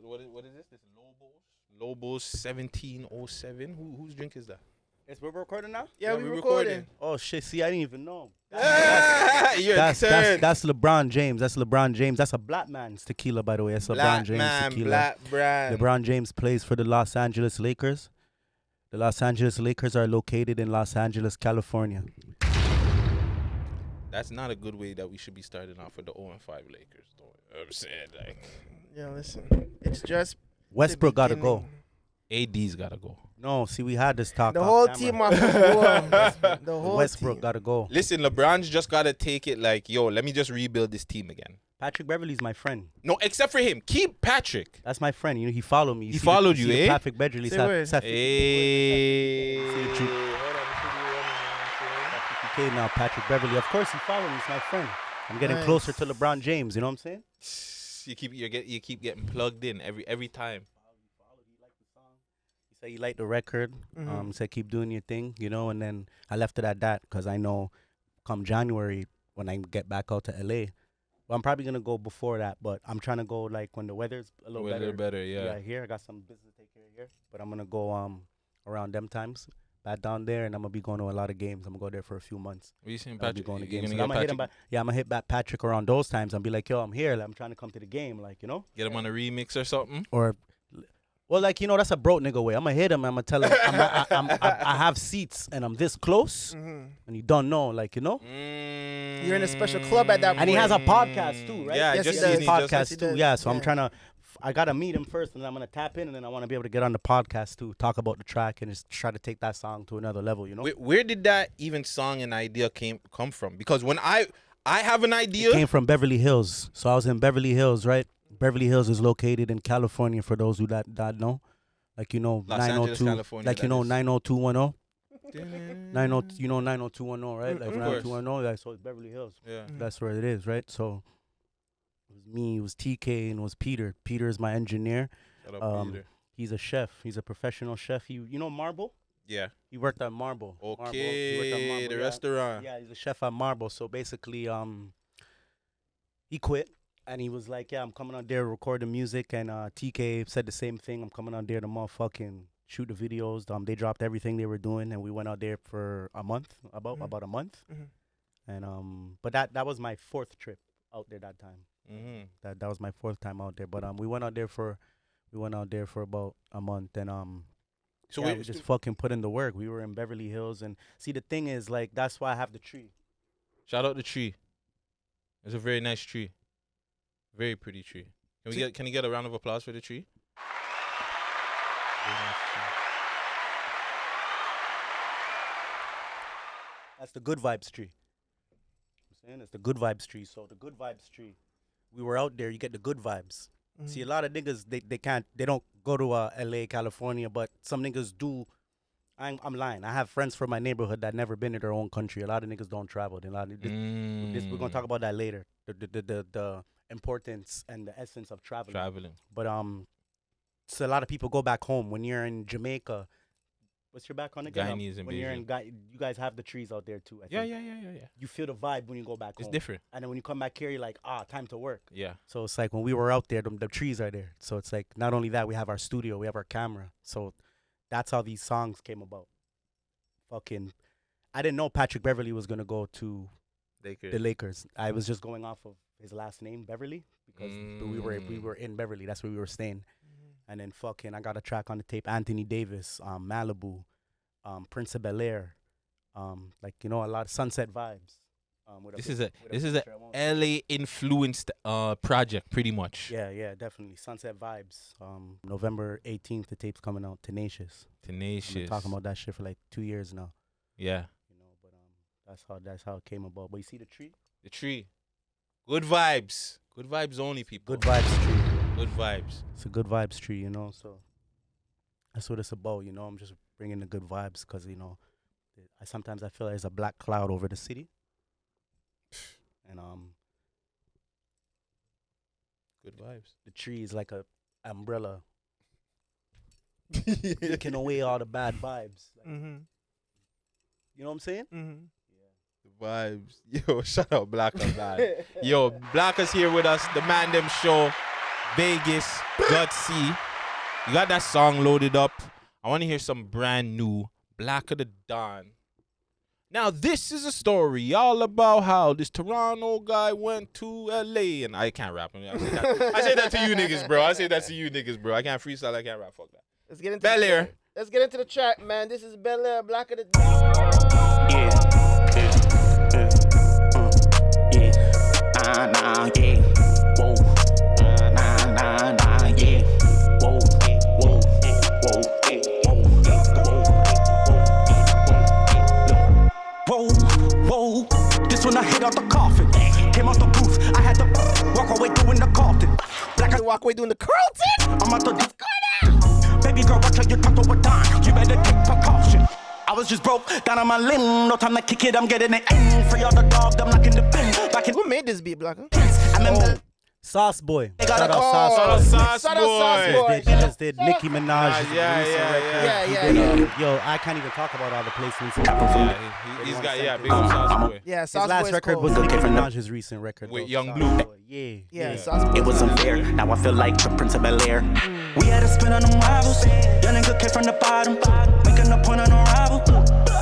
what is this? This Lobos 1707. Whose drink is that? We're recording now? Yeah, we recording. Oh shit! See, I didn't even know. That's LeBron James. That's LeBron James. That's a black man's tequila, by the way. It's LeBron James tequila. Black brand. LeBron James plays for the Los Angeles Lakers. The Los Angeles Lakers are located in Los Angeles, California. That's not a good way that we should be starting off with the 0-5 Lakers, though. You know what I'm saying? Like, Yeah, listen. It's just Westbrook gotta go. AD's gotta go. No, see, we had this talk. the off whole camera. team off the floor. The whole Westbrook team. gotta go. Listen, LeBron's just gotta take it like, yo, let me just rebuild this team again. Patrick Beverley's my friend. No, except for him. Keep Patrick. That's my friend. You know, he followed me. He followed you, eh? Patrick Beverley. Say word. Hey. Okay, now Patrick Beverley. Of course, he followed me. He's my friend. I'm getting Nice. closer to LeBron James. You know what I'm saying? You keep getting plugged in every time. He said he liked the record. He said keep doing your thing, you know. And then I left it at that because I know, come January when I get back out to LA, well, I'm probably gonna go before that. But I'm trying to go like when the weather's a little better. Yeah. Here I got some business to take care of here, but I'm gonna go around them times. Back down there, and I'm gonna be going to a lot of games. I'm gonna go there for a few months. What you saying, I'll be Patrick? going to You games. gonna I'm get gonna hit him Patrick? back. Yeah, I'm gonna hit back Patrick around those times and be like, yo, I'm here. Like, I'm trying to come to the game. Like, you know. Get him on a remix or something? Or, well, like, you know, that's a broke nigga way. I'm gonna hit him. I'm gonna tell him I have seats and I'm this close, and you don't know, like, you know. You're in a special club at that point. And he has a podcast too, right? Yeah, Yes, just he does. seen Podcast it. Yes, he too. does. Yeah, so I'm Yeah. trying to. I gotta meet him first, and then I'm gonna tap in, and then I want to be able to get on the podcast too, talk about the track, and just try to take that song to another level. You know. Where did that even song and idea come from? Because when I have an idea, It came from Beverly Hills. So I was in Beverly Hills, right? Beverly Hills is located in California for those who that know. Like, you know, Los Angeles, 902, California, like, you that know, is. 90210. 90, you know 90210, right? Like Of course. 90210, like, so it's Beverly Hills. yeah. That's where it is, right? So it was me, it was TK, and it was Peter. Peter is my engineer. Shut up, Peter. He's a chef. He's a professional chef. You know Marble? Yeah. He worked at Marble. He worked at Okay, Marble, the yeah. restaurant. Yeah, he's a chef at Marble. So basically, he quit and he was like, "Yeah, I'm coming out there to record the music." And TK said the same thing. I'm coming out there to motherfucking shoot the videos. They dropped everything they were doing, and we went out there for a month, about a month. And but that was my fourth trip out there that time. Mm-hmm. That was my fourth time out there. But we went out there for about a month, and So we just fucking put in the work. We were in Beverly Hills, and see, the thing is, like, that's why I have the tree. shout out the tree. It's a very nice tree. Very pretty tree. Can you get a round of applause for the tree? Very nice tree. That's the good vibes tree. I'm saying it's the good vibes tree. So the good vibes tree, we were out there. You get the good vibes. See, a lot of niggas they don't go to LA, California, but some niggas do. I'm lying. I have friends from my neighborhood that never been to their own country. A lot of niggas don't travel. We're gonna talk about that later. The importance and the essence of traveling. But so a lot of people go back home. When you're in Jamaica, what's your background again? Guyanese and when you're in Bajan. you guys have the trees out there too. I Yeah. think. You feel the vibe when you go back It's home. different. And then when you come back here, you're like, time to work. Yeah. So it's like when we were out there, the trees are there. So it's like not only that, we have our studio, we have our camera. So that's how these songs came about. I didn't know Patrick Beverley was gonna go to the Lakers. I was just going off of his last name, Beverly, because we were in Beverly. That's where we were staying. And then I got a track on the tape. Anthony Davis, Malibu, Prince of Bel-Air, like, you know, a lot of Sunset Vibes. This is a LA influenced project, pretty much. Yeah, definitely. Sunset Vibes. November 18th, the tape's coming out. Tenacious. I've been talking about that shit for like 2 years now. Yeah. You know, but that's how it came about. But you see the tree? The tree. Good vibes. Good vibes only, people. Good vibes tree. Good vibes. It's a good vibes tree, you know. So that's what it's about, you know. I'm just bringing the good vibes because, you know, sometimes I feel like there's a black cloud over the city. And Good vibes. the tree is like a umbrella taking away all the bad vibes. Like, you know what I'm saying? The vibes. Yo, shout out Blacka, man. Yo, Blacka's here with us. The Man Them Show. Vegas, Guttzy. You got that song loaded up. I want to hear some brand new Blacka the Don. Now, this is a story all about how this Toronto guy went to LA. And I can't rap. I say that to you niggas, bro. I say that to you niggas, bro. I can't freestyle. I can't rap. Fuck that. Let's get into Bel-air. Let's get into the track, man. This is bel-air, Blacka the Yeah, nah, yeah. Whoa, nah, yeah. Whoa, whoa, whoa, whoa. This one I hit out the coffin. Came out the booth. I had to walk away doing the Carlton. Blacka walk away doing the Carlton. I'm out the baby girl, watch how you talk over time. You better take precaution. I was just broke, down on my limb. No time to kick it, I'm getting it in. Free all the dogs, I'm knocking the bin. Back in Who made this beat, Blacka? I'm in the Sauceboy. They got Shout a out call. Sauceboy. Shout out Sauceboy. He just did Nicki Minaj's Yeah. recent record. Yo, I can't even talk about all the placements. He's got, big up Sauceboy. Yeah, His Sauceboy last is record cold. was Okay, Nicki from the- Minaj's recent record. With though. Young Sauceboy. Blue. Yeah, Yeah. Sauceboy. It was unfair, now I feel like the Prince of Bel-Air. We had to spin on them rivals. Young nigga came from the bottom, making a point on a rival.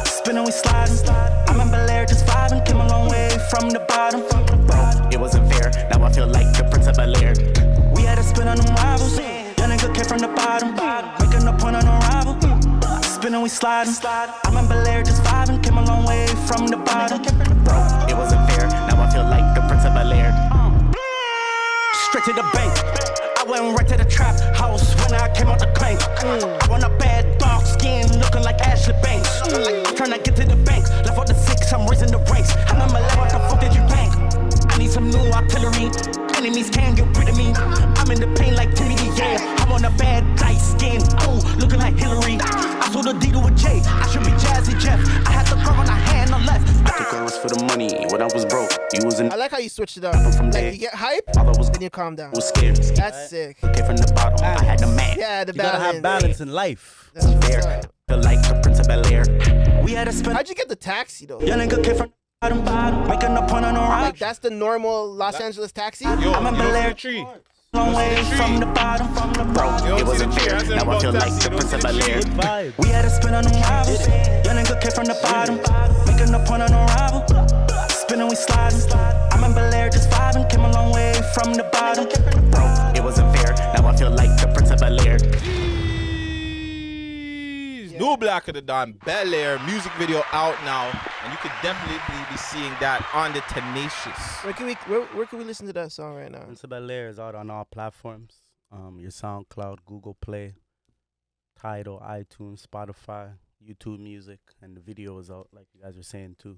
Spinning, we sliding. I'm in Bel-Air, just vibing. Came a long way from the bottom. Bro, it wasn't fair, now I feel like the Prince of Bel-Air. We had to spin on them rivals. Young nigga came from the bottom, making a point on a rival. Spinning, we sliding. I'm in Bel-Air, just vibing. Came a long way from the bottom. Bro, it wasn't fair, now I feel like the Prince of Bel-Air. Straight to the bank. I went right to the trap house when I came out the clank. I want a bad dark skin looking like Ashley Banks. Trying to get to the bank. Left out the 6, I'm raising the ranks. I'm in my lab, what the fuck did you think? I need some new artillery. Enemies can't get rid of me. I'm in the pain like Timothy, yeah. I'm on a bad light skin. Oh, looking like Hillary. I sold a D to a J. I should be Jazzy Jeff. I had the girl on the hand on left. I took a risk for the money when I was broke. You was in I like how you switched it up. From Like there. you get hype, all I was then you calm down. scared. That's sick. Came from the bottom. I had the man. Yeah, the You gotta have balance in life. That's what's Fair. up. Feel like the Prince of Bel-Air. We had to spend. How'd you get the taxi though? Young nigga came from the bottom, making a point on a rock. Like that's the normal Los Angeles taxi? Yo, I'm you in don't see Bel-Air. the tree. Long way the tree. from the bottom, bro. You It don't see wasn't the tree. fair. I said Now I about feel like taxi, the you don't Prince of see the Bel-Air. Good vibe. We had to spin on them rivals. Young nigga came from the bottom, making a point on a rival. Spinning, we sliding. I'm in Bel-Air, just vibing. Came a long way from the bottom, bro. It wasn't fair. Now I feel like the Prince of Bel-Air. New Blacka the Don, Bel-Air, music video out now, and you could definitely be seeing that on the Tenacious. Where can we listen to that song right now? Prince of Bel-Air is out on all platforms. Your SoundCloud, Google Play, Tidal, iTunes, Spotify, YouTube Music, and the video is out, like you guys were saying too.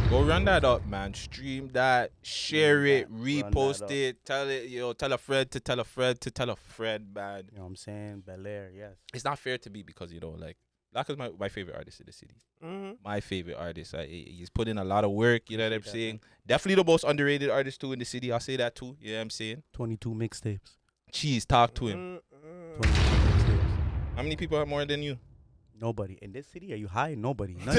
Go run that up, man. Stream that, share it, Run repost that up. it, tell it, tell a friend to tell a friend to tell a friend, man. You know what I'm saying? Bel-Air, yes. It's not fair to me because like Blacka's my favorite artist in the city. Mm-hmm. My favorite artist. He's put in a lot of work. You know what I'm saying? Definitely the most underrated artist too in the city. I'll say that too. You know what I'm saying? 22 mixtapes. Cheese, talk to him. 22 mixtapes. How many people have more than you? Nobody. In this city, are you high? Nobody. None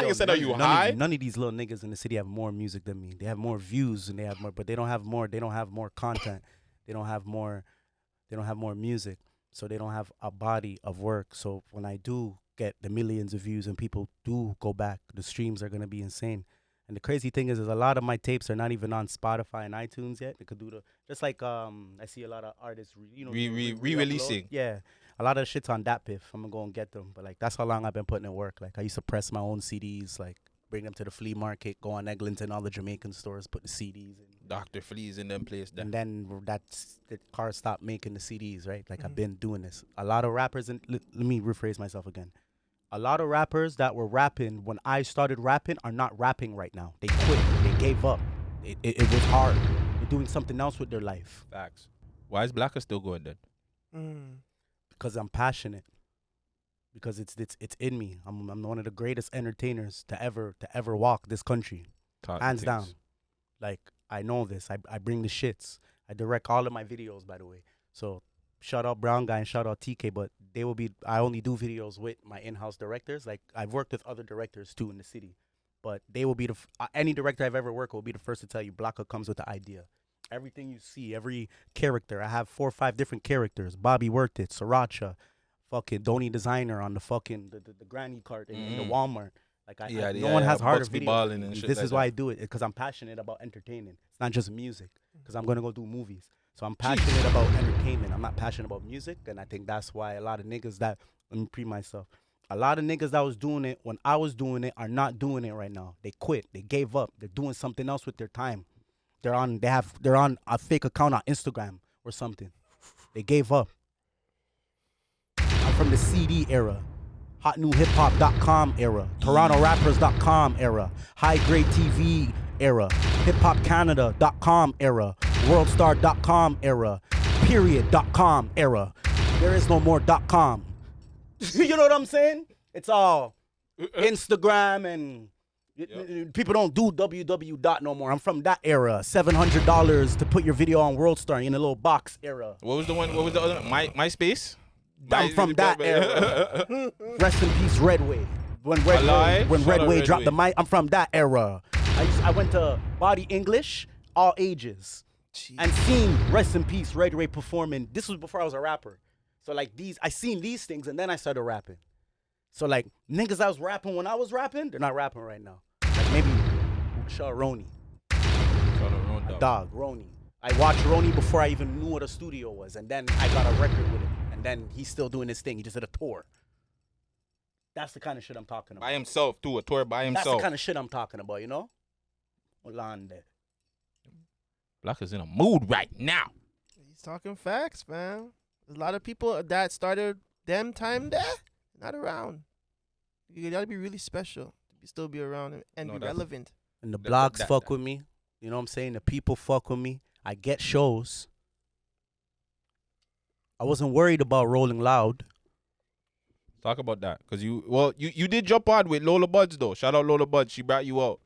Nigga said, are you none high? None of these little niggas in the city have more music than me. They have more views and they have more, but they don't have more. They don't have more content. They don't have more. They don't have more music. So they don't have a body of work. So when I do get the millions of views and people do go back, the streams are gonna be insane. And the crazy thing is a lot of my tapes are not even on Spotify and iTunes yet. They could do just like I see a lot of artists, Re-releasing. Yeah, a lot of shit's on that piff. I'm gonna go and get them, but like that's how long I've been putting in work. Like I used to press my own CDs, like bring them to the flea market, go on Eglinton, all the Jamaican stores, put the CDs in. Dr. Flea's in them place. And then the car stopped making the CDs, right? Like I've been doing this. A lot of rappers, and let me rephrase myself again. A lot of rappers that were rapping when I started rapping are not rapping right now. They quit. They gave up. It was hard. They're doing something else with their life. Facts. Why is Blacka still going then? Because I'm passionate. Because it's in me. I'm one of the greatest entertainers to ever walk this country. Hands down. Like I know this. I bring the shits. I direct all of my videos, by the way. So shout out Brown Guy and shout out TK, but I only do videos with my in-house directors. Like I've worked with other directors too in the city. but they will be any director I've ever worked with will be the first to tell you Blacka comes with the idea. Everything you see, every character. I have 4 or 5 different characters. Bobby worked it, Sriracha, fucking Donnie Designer on the fucking the granny cart in the Walmart. Like no one has harder videos. This is why I do it, because I'm passionate about entertaining. It's not just music, because I'm gonna go do movies. So I'm passionate about entertainment. I'm not passionate about music, and I think that's why a lot of niggas that let me pre myself. A lot of niggas that was doing it when I was doing it are not doing it right now. They quit. They gave up. They're doing something else with their time. They're on a fake account on Instagram or something. They gave up. I'm from the CD era, hotnewhiphop.com era, TorontoRappers.com era, High Grade TV era, hiphopcanada.com era, worldstar.com era, period.com era. There is no more .com. You know what I'm saying? It's all Instagram and people don't do www. no more. I'm from that era. $700 to put your video on WorldStar in a little box era. What was the other one? MySpace? I'm from that era. Rest in peace, Redway. When Redway dropped the mic, I'm from that era. I went to Body English, all ages, and seen Rest in Peace, Redway performing. This was before I was a rapper. So like I seen these things and then I started rapping. So like niggas I was rapping when I was rapping, they're not rapping right now. Like maybe Roni. My dog, Roni. I watched Roni before I even knew what a studio was, and then I got a record with him. And then he's still doing his thing. He just did a tour. That's the kind of shit I'm talking about. By himself too, a tour by himself. That's the kind of shit I'm talking about, you know? Olande. Blacka's in a mood right now. He's talking facts, man. There's a lot of people that started them time there, not around. You gotta be really special to still be around and be relevant. And the blogs fuck with me. You know what I'm saying? The people fuck with me. I get shows. I wasn't worried about Rolling Loud. Talk about that, cause you did jump on with Lola Bunz though. Shout out Lola Bunz. She brought you out.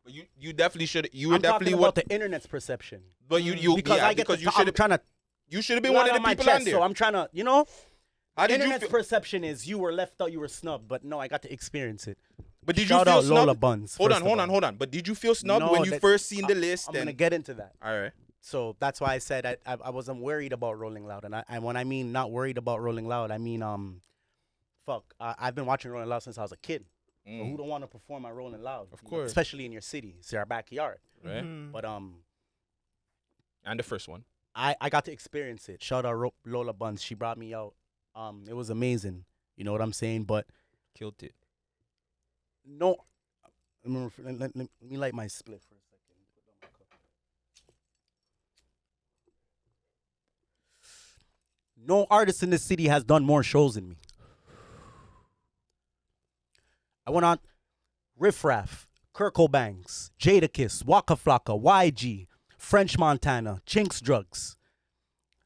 But you definitely should. You were definitely talking about the internet's perception. But you should have been one of the people on there. So I'm trying to, you know. How did internet's perception is you were left out, you were snubbed, but no, I got to experience it. But did Shout you feel out snubbed? Lola Bunz. Hold on. But did you feel snubbed when you first seen the list? I'm gonna get into that. All right. So that's why I said I wasn't worried about Rolling Loud, and when I mean not worried about Rolling Loud, I mean I've been watching Rolling Loud since I was a kid. So who don't want to perform at Rolling Loud? Of course. Especially in your city, it's our backyard. Right. But and the first one. I got to experience it. Shout out Lola Bunz. She brought me out. It was amazing. You know what I'm saying? But killed it. No, let me light my split for a second. No artist in this city has done more shows than me. I went on Riff Raff, Kirko Bangz, Jadakiss, Waka Flocka, YG, French Montana, Chinx Drugz.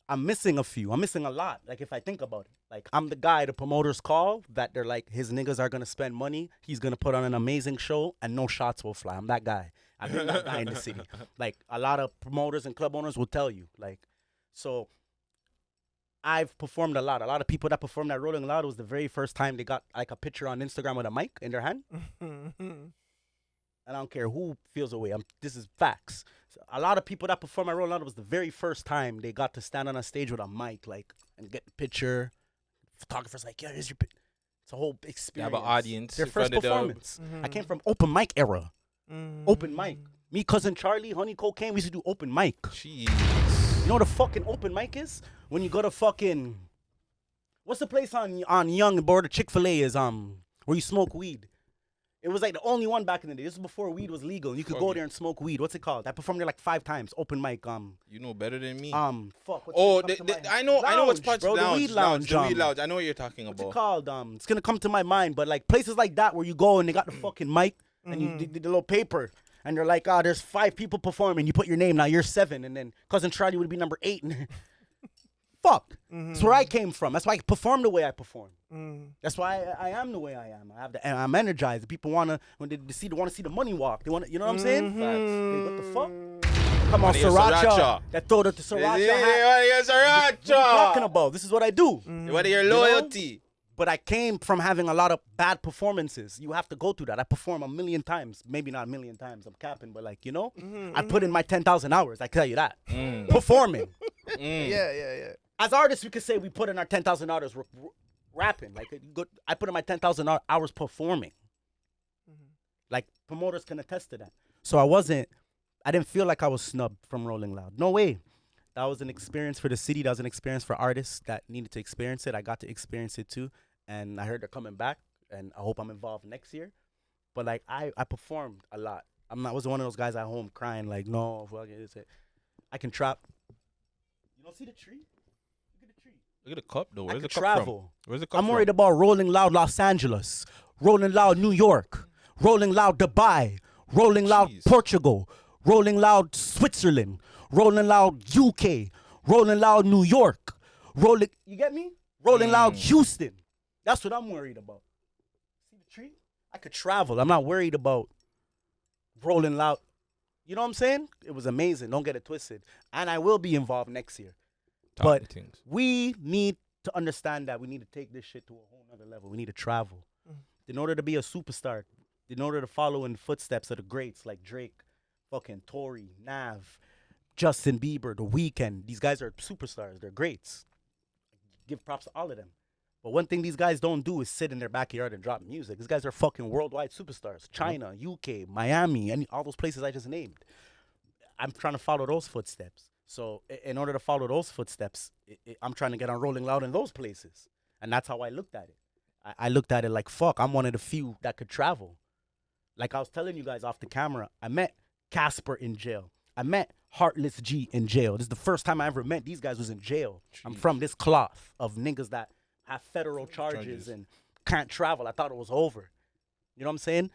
I'm missing a few. I'm missing a lot. Like if I think about it, like I'm the guy the promoters call that they're like his niggas are gonna spend money. He's gonna put on an amazing show and no shots will fly. I'm that guy. I've been that guy in the city. Like a lot of promoters and club owners will tell you. Like so. I've performed a lot. A lot of people that performed at Rolling Loud was the very first time they got like a picture on Instagram with a mic in their hand. And I don't care who feels away. This is facts. So a lot of people that perform at Rolling Loud was the very first time they got to stand on a stage with a mic, like, and get the picture. Photographer's like, yeah, here's your picture. It's a whole experience. They have an audience. Their first performance. I came from open mic era. Open mic. Me, cousin Charlie, Honey Cocaine, we used to do open mic. Jeez. You know what a fucking open mic is? When you go to fucking, what's the place on Young border Chick-fil-A is where you smoke weed. It was like the only one back in the day. This was before weed was legal. You could go there and smoke weed. What's it called? I performed there like 5 times. Open mic. You know better than me. Fuck. I know what's part bro, lounge. The weed lounge. The weed lounge. I know what you're talking about. What's it called? It's gonna come to my mind, but like places like that where you go and they got the fucking mic and you did the little paper. And they're like, there's 5 people performing. You put your name, now you're 7. And then Cousin Charlie would be number 8. Fuck. That's where I came from. That's why I perform the way I perform. That's why I am the way I am. I'm energized. People want to see the money walk. They want, you know what I'm saying? What the fuck? Come on, Sriracha. That throw the Sriracha hat. Sriracha. What are you talking about? This is what I do. What are your loyalty? But I came from having a lot of bad performances. You have to go through that. I perform 1,000,000 times. Maybe not 1,000,000 times. I'm capping, but like, you know, I put in my 10,000 hours. I tell you that. Performing. Yeah. As artists, we could say we put in our 10,000 hours rapping. Like, I put in my 10,000 hours performing. Like, promoters can attest to that. So I didn't feel like I was snubbed from Rolling Loud. No way. That was an experience for the city. That was an experience for artists that needed to experience it. I got to experience it too. And I heard they're coming back. And I hope I'm involved next year. But like, I performed a lot. I wasn't one of those guys at home crying like, no, fuck it. I can trap. You don't see the tree? Look at the tree. Look at the cup though. Where's the cup travel. from? Where's the cup I'm from? worried about Rolling Loud Los Angeles, Rolling Loud New York, Rolling Loud Dubai, Rolling Loud Portugal, Rolling Loud Switzerland, Rolling Loud UK, Rolling Loud New York, you get me? Rolling Loud Houston. That's what I'm worried about. See the tree? I could travel. I'm not worried about Rolling Loud. You know what I'm saying? It was amazing. Don't get it twisted. And I will be involved next year. But we need to understand that we need to take this shit to a whole nother level. We need to travel. In order to be a superstar, in order to follow in the footsteps of the greats like Drake, fucking Tory, Nav, Justin Bieber, The Weeknd. These guys are superstars. They're greats. Give props to all of them. But one thing these guys don't do is sit in their backyard and drop music. These guys are fucking worldwide superstars. China, UK, Miami, and all those places I just named. I'm trying to follow those footsteps. So in order to follow those footsteps, I'm trying to get on Rolling Loud in those places. And that's how I looked at it. I looked at it like, fuck, I'm one of the few that could travel. Like I was telling you guys off the camera, I met Casper in jail. I met Heartless G in jail. This is the first time I ever met these guys was in jail. Jeez. I'm from this cloth of niggas that have federal charges and can't travel. I thought it was over. You know what I'm saying?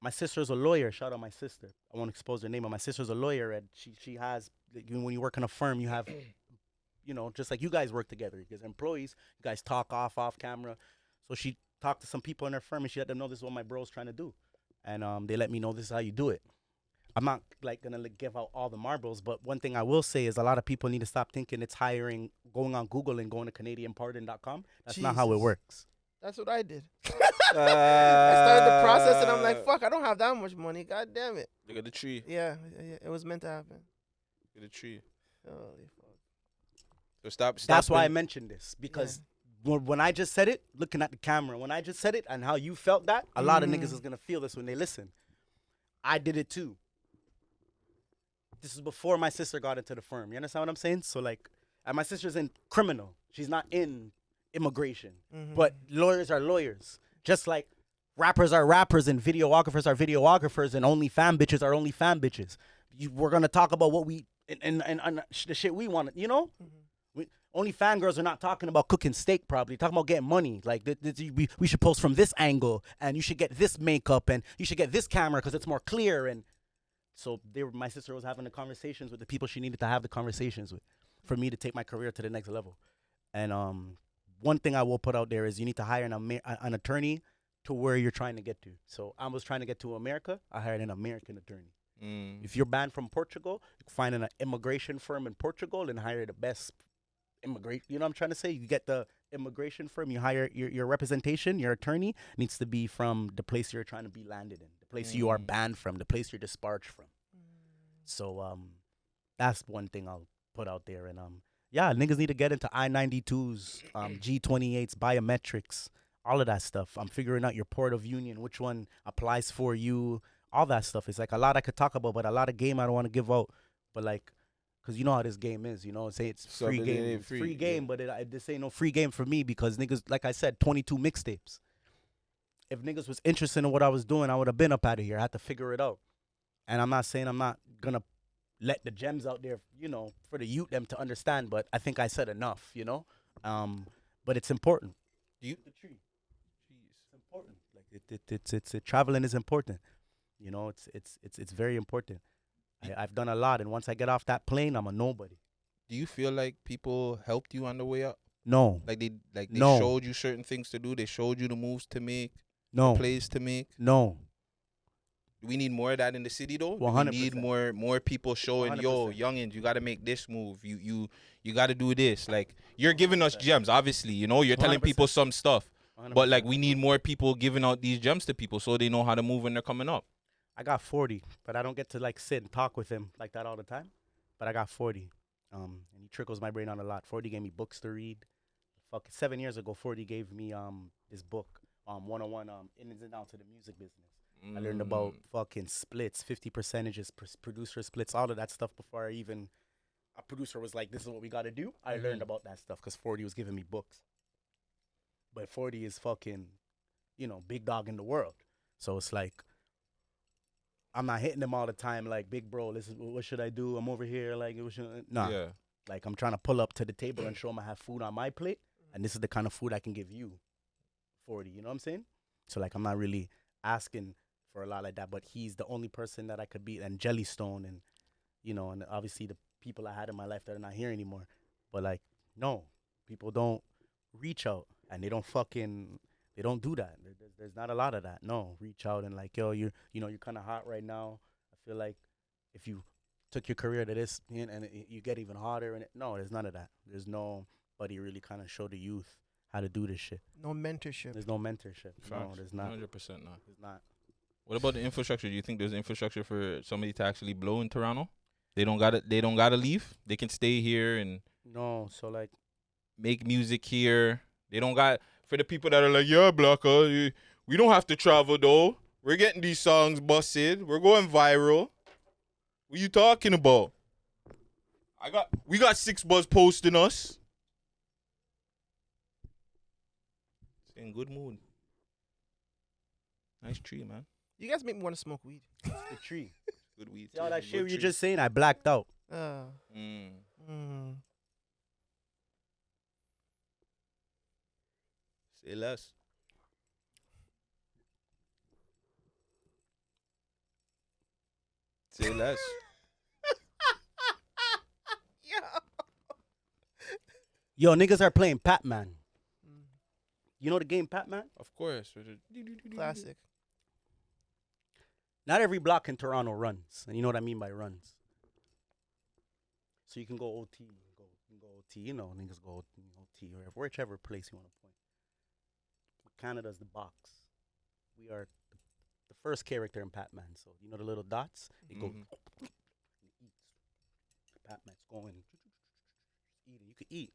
My sister's a lawyer. Shout out my sister. I won't expose her name, but my sister's a lawyer, and she has, when you work in a firm, you have, you know, just like you guys work together. Because employees, you guys talk off camera. So she talked to some people in her firm, and she let them know this is what my bro's trying to do. And they let me know this is how you do it. I'm not like gonna give out all the marbles, but one thing I will say is a lot of people need to stop thinking it's hiring, going on Google and going to CanadianPardon.com. That's not how it works. That's what I did. I started the process and I'm like, fuck, I don't have that much money. God damn it. Look at the tree. Yeah, it was meant to happen. Look at the tree. Holy fuck. So stop. That's why I mentioned this, because when I just said it, looking at the camera, when I just said it and how you felt that, a lot of niggas is gonna feel this when they listen. I did it too. This is before my sister got into the firm. You understand what I'm saying? So like, and my sister's in criminal. She's not in immigration. But lawyers are lawyers. Just like rappers are rappers and videographers are videographers and only fan bitches are only fan bitches. We're gonna talk about what we and the shit we want. You know, only fangirls are not talking about cooking steak. Probably talking about getting money. Like we should post from this angle, and you should get this makeup, and you should get this camera because it's more clear. And so my sister was having the conversations with the people she needed to have the conversations with for me to take my career to the next level. And one thing I will put out there is you need to hire an attorney to where you're trying to get to. So I was trying to get to America. I hired an American attorney. If you're banned from Portugal, you can find an immigration firm in Portugal and hire the best immigrant. You know what I'm trying to say? You get the immigration firm, you hire your representation, your attorney needs to be from the place you're trying to be landed in, the place you are banned from, the place you're disbarred from. So that's one thing I'll put out there. And yeah, niggas need to get into I-92s, G28s, biometrics, all of that stuff. I'm figuring out your port of union, which one applies for you, all that stuff. It's like a lot I could talk about, but a lot of game I don't want to give out. But like, because you know how this game is, you know, say it's free game, free game, but this ain't no free game for me because niggas, like I said, 22 mixtapes. If niggas was interested in what I was doing, I would have been up out of here. I had to figure it out. And I'm not saying I'm not going to let the gems out there, you know, for the youth them to understand, but I think I said enough, you know. But it's important. The tree. It's important. Like traveling is important. You know, it's very important. I've done a lot, and once I get off that plane, I'm a nobody. Do you feel like people helped you on the way up? No. Like they showed you certain things to do. They showed you the moves to make. No. The plays to make. No. We need more of that in the city, though. 100%. We need more people showing, 100%. Yo, youngins, you got to make this move. You got to do this. Like, you're giving us gems, obviously. You know, you're telling 100%. people some stuff. But 100%. like we need more people giving out these gems to people so they know how to move when they're coming up. I got 40, but I don't get to like sit and talk with him like that all the time. But I got 40. And he trickles my brain on a lot. 40 gave me books to read. Fuck, 7 years ago, 40 gave me this book, 101 ins and outs of the music business. I learned about fucking splits, 50 percentages, producer splits, all of that stuff before a producer was like, this is what we got to do. I learned about that stuff because 40 was giving me books. But 40 is fucking, big dog in the world. So it's like, I'm not hitting them all the time like, big bro, listen, what should I do? I'm over here. Like, nah. Yeah. Like, I'm trying to pull up to the table and show them I have food on my plate. And this is the kind of food I can give you, 40. You know what I'm saying? So, like, I'm not really asking for a lot like that. But he's the only person that I could beat. And Jellystone and, and obviously the people I had in my life that are not here anymore. But, like, no. People don't reach out. And they don't do that. There's not a lot of that. No, reach out and like, yo, you're kind of hot right now. I feel like if you took your career to this and you get even hotter. And no, there's none of that. There's nobody really kind of show the youth how to do this shit. No mentorship. There's no mentorship. No, there's not. 100% not. There's not. What about the infrastructure? Do you think there's infrastructure for somebody to actually blow in Toronto? They don't gotta leave. They can stay here and No, so like make music here. They don't got, for the people that are like, yeah, Blacka, we don't have to travel though. We're getting these songs busted. We're going viral. What you talking about? We got 6 Buzz posting us. It's in good mood. Nice tree, man. You guys make me want to smoke weed. the tree. Good weed. See all that Good shit tree. you're just saying? I blacked out. Say less. Say less. Yo, niggas are playing Pac-Man. You know the game Pac-Man? Of course. Classic. Not every block in Toronto runs. And you know what I mean by runs. So you can go OT. You can go OT. Niggas go OT or whichever place you want to point. Canada's the box. We are the first character in Pac-Man. So, you know the little dots? It goes, it eats. Pac-Man's going, eating. You could eat.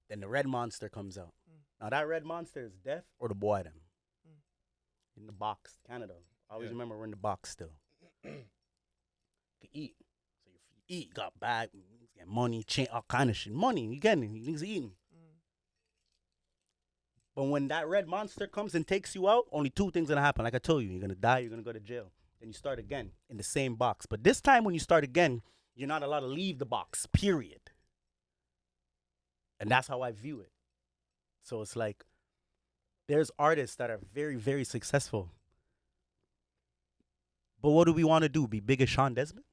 Then the red monster comes out. Now, that red monster is death or the boy them. In the box, Canada. I always remember we're in the box still. You could eat. So if you eat, you got bag, you get money, chain, all kind of shit. Money, you getting it. You niggas eating. But when that red monster comes and takes you out, only 2 things gonna happen. Like I told you, you're gonna die, you're gonna go to jail. Then you start again in the same box. But this time when you start again, you're not allowed to leave the box, period. And that's how I view it. So it's like, there's artists that are very, very successful. But what do we want to do? Be big as Sean Desmond?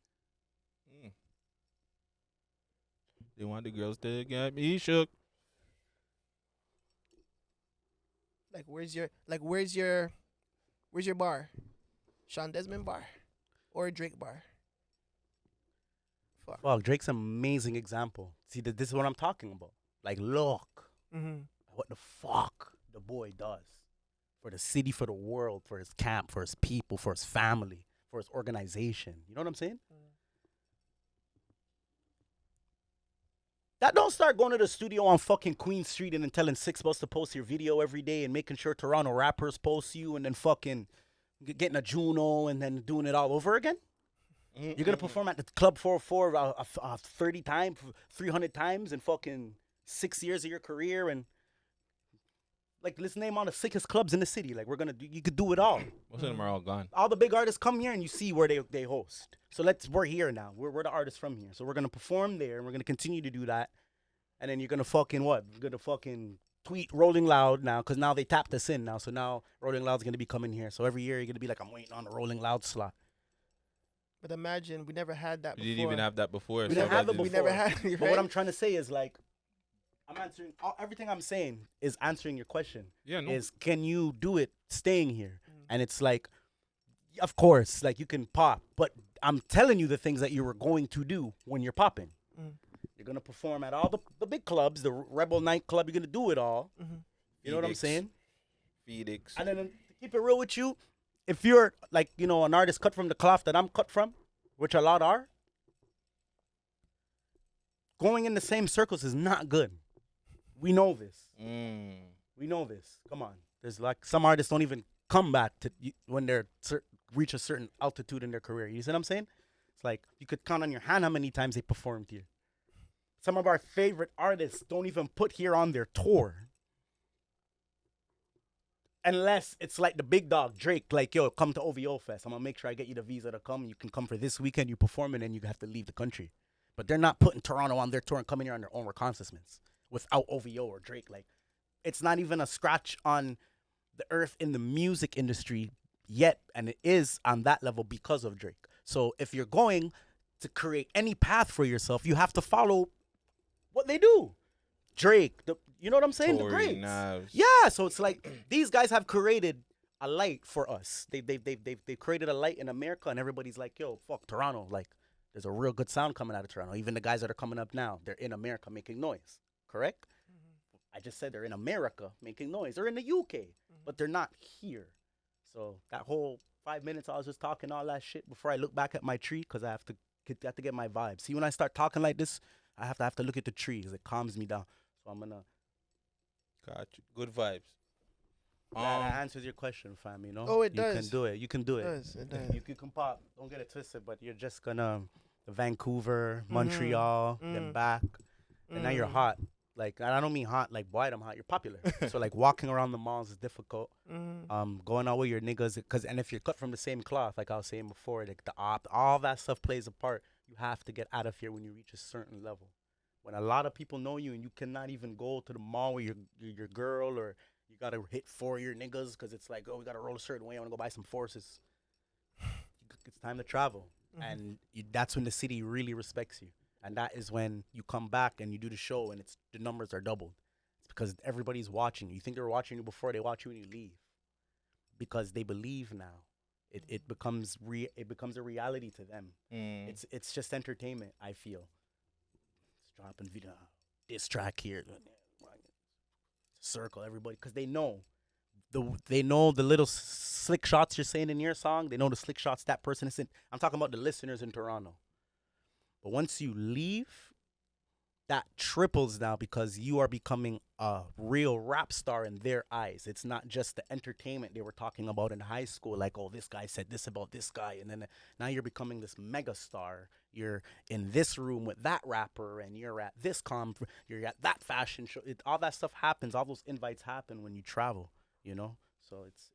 They want the girls to get me shook. Like where's your bar? Sean Desmond bar or Drake bar? Fuck. Well, Drake's an amazing example. See, this is what I'm talking about. Like, look, what the fuck the boy does for the city, for the world, for his camp, for his people, for his family, for his organization. You know what I'm saying? That don't start going to the studio on fucking Queen Street and then telling 6 Buzz to post your video every day and making sure Toronto rappers post you and then fucking getting a Juno and then doing it all over again. You're going to perform at the Club 404 30 times, 300 times in fucking 6 years of your career. And like, let's name all the sickest clubs in the city. Like, you could do it all. Most of them are all gone. All the big artists come here and you see where they host. So we're here now. We're the artists from here. So we're going to perform there and we're going to continue to do that. And then you're going to fucking what? You're going to fucking tweet Rolling Loud now because now they tapped us in now. So now Rolling Loud's going to be coming here. So every year you're going to be like, I'm waiting on the Rolling Loud slot. But imagine we never had that before. We didn't even have that before. We didn't have it before. We never had it, right? But what I'm trying to say is like, I'm answering, everything I'm saying is answering your question. Yeah, no. Is can you do it staying here? And it's like, of course, like you can pop, but I'm telling you the things that you were going to do when you're popping. You're going to perform at all the big clubs, the Rebel nightclub. You're going to do it all. You know what I'm Phoenix. saying? Phoenix. And then to keep it real with you, if you're like, you know, an artist cut from the cloth that I'm cut from, which a lot are, going in the same circles is not good. We know this. We know this. Come on. There's like some artists don't even come back to when they're reach a certain altitude in their career. You see what I'm saying? It's like you could count on your hand how many times they performed here. Some of our favorite artists don't even put here on their tour. Unless it's like the big dog, Drake, like, yo, come to OVO Fest. I'm going to make sure I get you the visa to come. You can come for this weekend, you perform, and then you have to leave the country. But they're not putting Toronto on their tour and coming here on their own reconnaissance without OVO or Drake. Like, it's not even a scratch on the earth in the music industry yet, and it is on that level because of Drake. So if you're going to create any path for yourself, you have to follow what they do. Drake, you know what I'm saying? Tory, the greats. Nas. Yeah, so it's like these guys have created a light for us. They've created a light in America, and everybody's like, yo, fuck Toronto. Like, there's a real good sound coming out of Toronto. Even the guys that are coming up now, they're in America making noise. Correct? I just said they're in America making noise. They're in the UK, but they're not here. So that whole 5 minutes I was just talking all that shit before I look back at my tree, because I have to get my vibe. See, when I start talking like this, I have to look at the tree because it calms me down. So I'm gonna. Got you. Good vibes. That answers your question, fam. You know. Oh, it you does. You can do it. You can do it. It does. You can pop. Don't get it twisted, but you're just gonna Vancouver, Montreal, then back, and now you're hot. Like, and I don't mean hot like boy, I'm hot. You're popular. So like walking around the malls is difficult. Going out with your niggas, and if you're cut from the same cloth, like I was saying before, like all that stuff plays a part. You have to get out of here when you reach a certain level. When a lot of people know you and you cannot even go to the mall with your girl, or you got to hit 4 of your niggas because it's like, oh, we got to roll a certain way. I want to go buy some forces. It's time to travel. And that's when the city really respects you. And that is when you come back and you do the show and the numbers are doubled. It's because everybody's watching you. You think they were watching you before, they watch you when you leave. Because they believe now. It becomes a reality to them. It's just entertainment, I feel. Dropping video, this track here, circle everybody, because they know the little slick shots you're saying in your song. They know the slick shots that person is in. I'm talking about the listeners in Toronto. But once you leave, that triples now because you are becoming a real rap star in their eyes. It's not just the entertainment they were talking about in high school, like, oh, this guy said this about this guy, and then now you're becoming this mega star. You're in this room with that rapper, and you're at this you're at that fashion show. All that stuff happens. All those invites happen when you travel, you know? So it's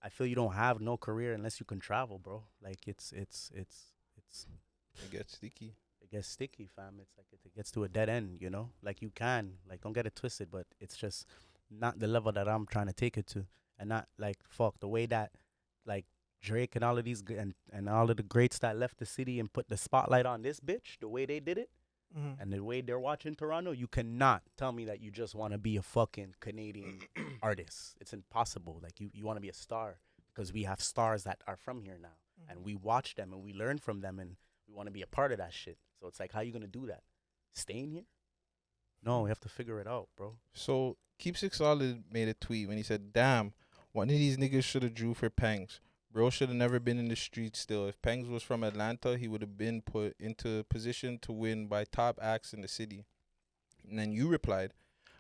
I feel you don't have no career unless you can travel, bro. Like it gets sticky. It gets sticky, fam. It's like it gets to a dead end, you know? Like you can, like, don't get it twisted, but it's just not the level that I'm trying to take it to. And not like, fuck, the way that like Drake and all of these and all of the greats that left the city and put the spotlight on this bitch, the way they did it, and the way they're watching Toronto, you cannot tell me that you just want to be a fucking Canadian artist. It's impossible. Like you want to be a star because we have stars that are from here now, and we watch them and we learn from them, and we want to be a part of that shit. So it's like, how you gonna do that? Staying here? No, we have to figure it out, bro. So Keep Six Solid made a tweet when he said, "Damn, one of these niggas should have drew for Pangs. Bro should have never been in the streets still. If Pangs was from Atlanta, he would have been put into position to win by top acts in the city." And then you replied,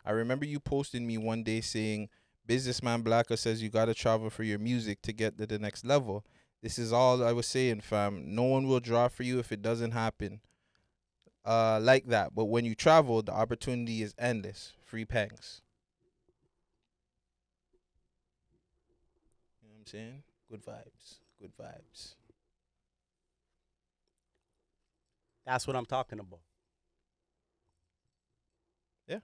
"I remember you posting me one day saying, businessman Blacka says you gotta travel for your music to get to the next level. This is all I was saying, fam. No one will draw for you if it doesn't happen like that. But when you travel, the opportunity is endless. Free Pangs." You know what I'm saying? Good vibes. Good vibes. That's what I'm talking about. Yeah.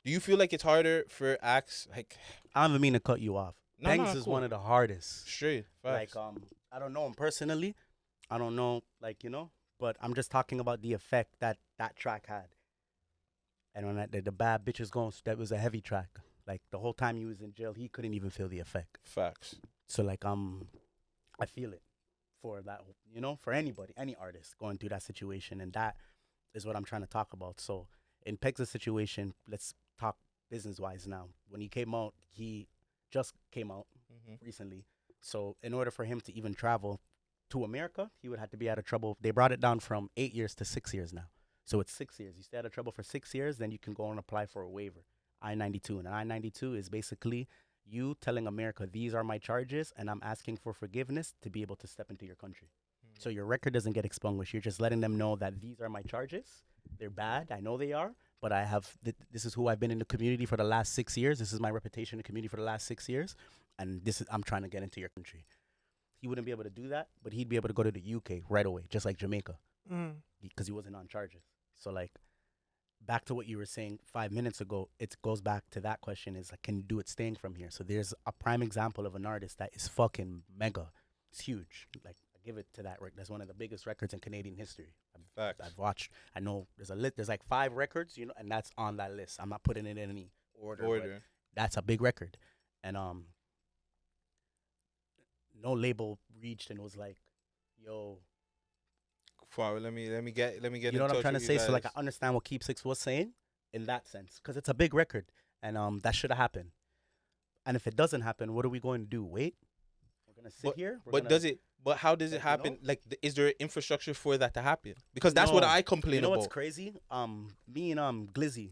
Do you feel like it's harder for acts like I don't even mean to cut you off. No, Banks no, is cool. one of the hardest. straight? Facts. Like I don't know him personally. I don't know, like, you know, but I'm just talking about the effect that track had. And when the bad bitches going, that was a heavy track. Like the whole time he was in jail, he couldn't even feel the effect. Facts. So like I feel it for that, you know, for anybody, any artist going through that situation, and that is what I'm trying to talk about. So in Peg's situation, let's talk business-wise now. When he came out, he just came out recently. So in order for him to even travel to America, he would have to be out of trouble. They brought it down from 8 years to 6 years now. So it's 6 years. You stay out of trouble for 6 years, then you can go and apply for a waiver. I-92. And I-92 is basically you telling America, these are my charges, and I'm asking for forgiveness to be able to step into your country. So your record doesn't get expungished. You're just letting them know that these are my charges. They're bad. I know they are. But I have this is who I've been in the community for the last 6 years. This is my reputation in the community for the last 6 years. And I'm trying to get into your country. He wouldn't be able to do that, but he'd be able to go to the UK right away, just like Jamaica, because he wasn't on charges. So, like, back to what you were saying 5 minutes ago, it goes back to that question is, like, can you do it staying from here? So there's a prime example of an artist that is fucking mega. It's huge. Like, I give it to that. That's one of the biggest records in Canadian history. I've watched. I know there's like 5 records, you know, and that's on that list. I'm not putting it in any order. But that's a big record. And no label reached and was like, yo. Let me get. You know what I'm trying to say? So like, I understand what Keep Six was saying in that sense, because it's a big record, and that should have happened. And if it doesn't happen, what are we going to do? Wait, we're gonna sit here. But how does it happen? Like, is there infrastructure for that to happen? Because that's what I complain about. You know what's crazy? Me and Glizzy,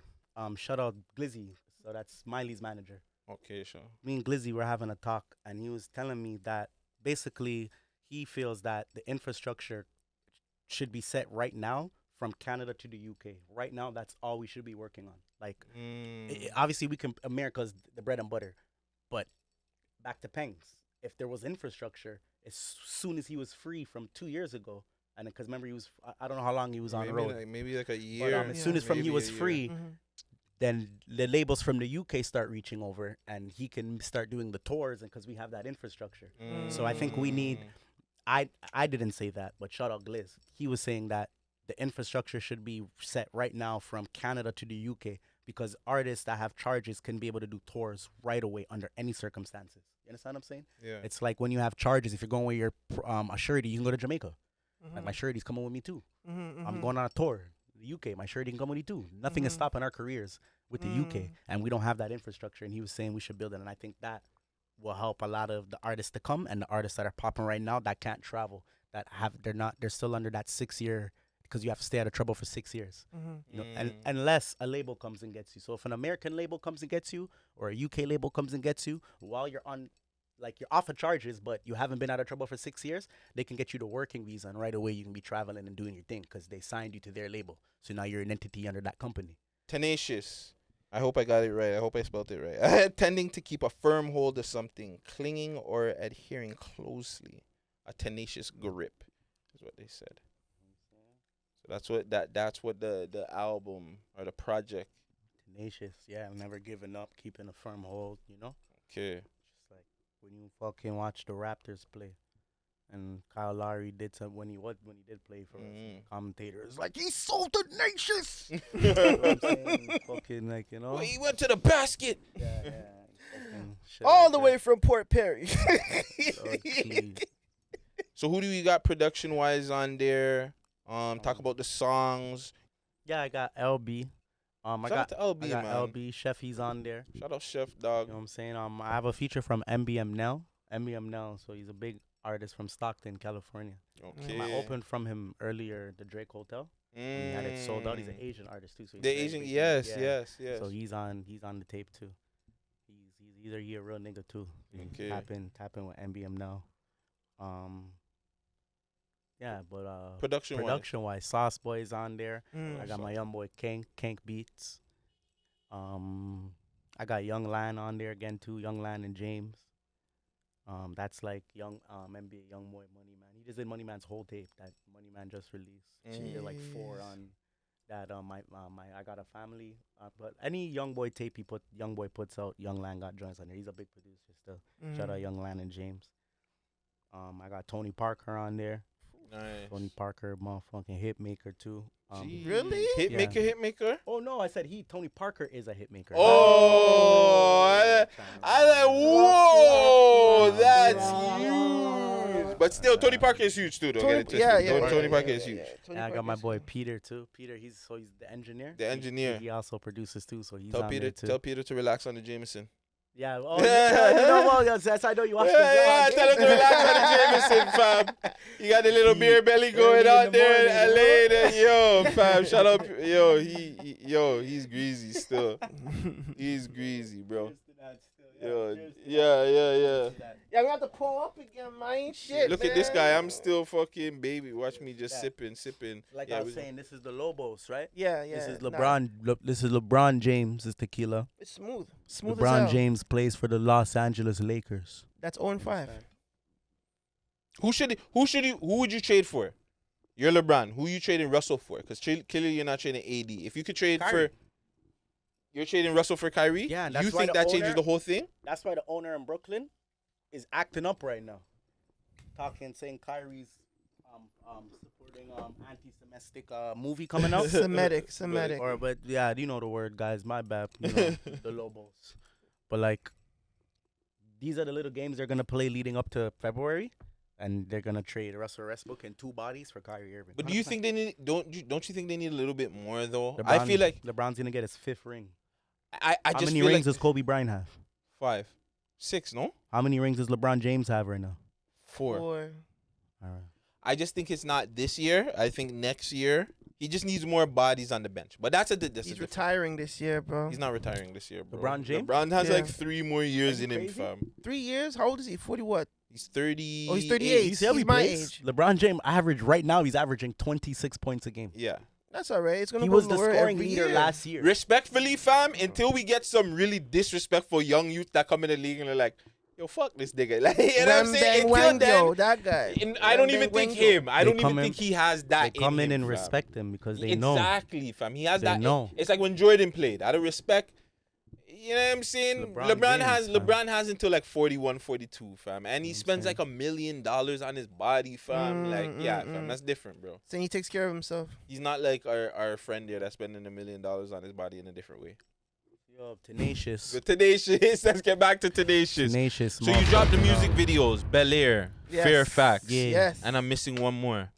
shout out Glizzy. So that's Miley's manager. Okay, sure. Me and Glizzy were having a talk, and he was telling me that basically he feels that the infrastructure should be set right now from Canada to the UK. Right now, that's all we should be working on. Like, obviously, America's the bread and butter. But back to Bangz. If there was infrastructure, as soon as he was free from 2 years ago, and because remember, he was, I don't know how long he was on the road. Maybe like a year. But, as soon as he was free, then the labels from the UK start reaching over, and he can start doing the tours, and because we have that infrastructure. So I think we need. I didn't say that, but shout out Gliz. He was saying that the infrastructure should be set right now from Canada to the UK, because artists that have charges can be able to do tours right away under any circumstances. You understand what I'm saying? Yeah. It's like when you have charges, if you're going with your a surety, you can go to Jamaica. Like, my surety's coming with me too. I'm going on a tour. The UK, my surety can come with me too. Nothing is stopping our careers with the UK, and we don't have that infrastructure. And he was saying we should build it, and I think that will help a lot of the artists to come, and the artists that are popping right now that can't travel, they're still under that 6 year, because you have to stay out of trouble for 6 years. You know, and unless a label comes and gets you. So if an American label comes and gets you, or a UK label comes and gets you, while you're on, like, you're off of charges, but you haven't been out of trouble for 6 years, they can get you the working visa, and right away you can be traveling and doing your thing, because they signed you to their label. So now you're an entity under that company. Tenacious. I hope I got it right. I hope I spelled it right. Tending to keep a firm hold of something, clinging or adhering closely. A tenacious grip is what they said. So that's what the album or the project. Tenacious, yeah, I've never given up, keeping a firm hold, you know? Okay. Just like when you fucking watch the Raptors play. And Kyle Lowry did some when he did play for us. Commentators like, he's so tenacious. You know what I'm saying? Fucking, like, you know. Well, he went to the basket. Yeah. All the way from Port Perry. So who do you got production wise on there? Talk about the songs. Yeah, I got LB. Shout out to LB, I got man. LB. Chef, he's on there. Shout out Chef, dog. You know what I'm saying? I have a feature from MBM Nell. So he's a big artist from Stockton, California. Okay. I opened from him earlier, the Drake Hotel. And he had it sold out. He's an Asian artist too. So the Asian, yes. So he's on the tape too. He's a real nigga too. Okay. Tapping with MBM now. Yeah, but production wise, Sauceboy is on there. I got my young boy Kank Beats. I got Young Lan on there again too. Young Lan and James. That's like young NBA Young Boy Money Man. He just did Money Man's whole tape that Money Man just released. He did like 4 on that. I Got a Family. But any Young Boy tape Young Boy puts out, Young Lan got joints on there. He's a big producer still. Shout out Young Lan and James. I got Tony Parker on there. Nice. Tony Parker, motherfucking hit maker too. Really? Hit maker? Oh no, I said Tony Parker is a hit maker. Oh, I like, whoa, that's huge. But still, Tony Parker is huge too. Don't get it twisted. Tony Parker is huge. And I got my boy Peter too. Peter, he's the engineer. The engineer. He also produces too, so he's Tell on Peter. there too. Tell Peter to relax on the Jameson. Yeah. Oh, you know what? Yes, I know you watch the vlog. Tell him to relax on the Jameson, fam. You got the little beer belly going out there in LA. Then, yo, fam, shut up. Yo, he's greasy still. He's greasy, bro. Yo, yeah. Yeah, we have to pull up again, man. Shit. Look at this guy. I'm still fucking baby. Watch me just sipping. Like I was saying, this is the Lobos, right? Yeah. This is LeBron. This is LeBron James' tequila. It's smooth. Smooth as LeBron hell. James plays for the Los Angeles Lakers. That's 0-5. Who would you trade for? You're LeBron. Who you trading Russell for? Because clearly you're not trading AD. If you could trade Kyrie. You're trading Russell for Kyrie? Yeah, and that's you why think the that owner- changes the whole thing? That's why the owner in Brooklyn is acting up right now, saying Kyrie's supporting anti-Semitic movie coming out. Semitic. But yeah, you know the word, guys. My bad. You know, the Lobos. But like, these are the little games they're gonna play leading up to February, and they're gonna trade Russell Westbrook and 2 bodies for Kyrie Irving. But do you think they need? Don't you think they need a little bit more though? LeBron, I feel like LeBron's gonna get his 5th ring. I How just many feel rings like does Kobe Bryant have? 5, 6, no? How many rings does LeBron James have right now? 4. All right. I just think it's not this year. I think next year he just needs more bodies on the bench. But that's He's retiring this year, bro. He's not retiring this year, bro. LeBron James? LeBron has Yeah. like 3 more years in him, crazy? fam. 3 years? How old is he? 40 what? He's 30. Oh, he's 38. You see how He's he my plays? age. LeBron James right now he's averaging 26 points a game. Yeah. That's all right. It's gonna He go was the lower scoring every leader year. last year. Respectfully, fam, until we get some really disrespectful young youth that come in the league and they're like, yo, fuck this nigga. Like, you know what I'm saying? Until then, that guy. and I don't even think him. I don't even think he has that They come in him, and fam. respect him because they know. Exactly, fam. He has They that. know. It's like when Jordan played. Out of respect, you know what I'm saying? LeBron has until like 41, 42, fam. And he spends like $1 million on his body, fam. Like, yeah, fam. That's different, bro. So he takes care of himself. He's not like our friend there that's spending $1 million on his body in a different way. Yo, Tenacious. But Tenacious, let's get back to Tenacious. Tenacious. So you dropped the music videos, Bel-Air, Yes. Fair Facts, Yeah. Yes. and I'm missing one more.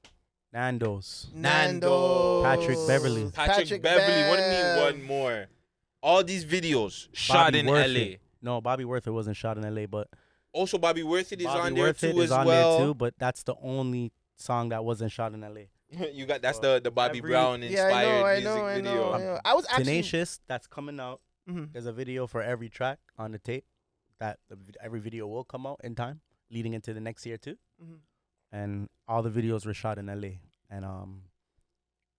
Nando's. Nando's. Patrick Beverly. Patrick Beverly. What do you mean one more? All these videos shot Bobby in Worthy. LA. No, Bobby Worthy wasn't shot in LA, but Also, Bobby Worthy is Bobby on there Worthy too is as on well. there too, but that's the only song that wasn't shot in LA. You got the Bobby Every- Brown inspired I music know. video. I was actually. Tenacious, that's coming out. Mhm. There's a video for every track on the tape. Every video will come out in time, leading into the next year too. Mhm. And all the videos were shot in LA. And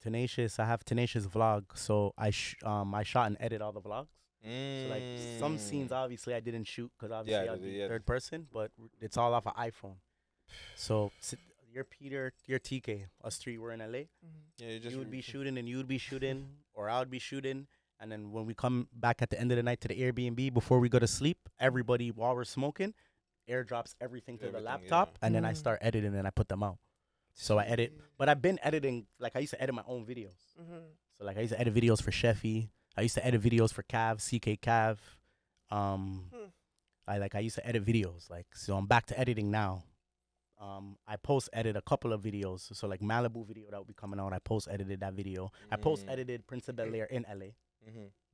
Tenacious, I have Tenacious vlog, so I shot and edit all the vlogs. So like some scenes, obviously I didn't shoot because obviously I'd be third person, but it's all off an iPhone. So you're Peter, you're TK, us 3 were in LA. Yeah, You would be shooting and you would be shooting, or I would be shooting. And then when we come back at the end of the night to the Airbnb before we go to sleep, everybody while we're smoking, airdrops everything to the laptop, and then I start editing and I put them out. So I edit, but I've been editing, like I used to edit my own videos. So like I used to edit videos for Sheffy. I used to edit videos for Cav, CK Cav. I used to edit videos. Like, so I'm back to editing now. I post-edit a couple of videos. So like Malibu video that will be coming out, I post-edited that video. I post-edited Prince of Bel-Air in LA.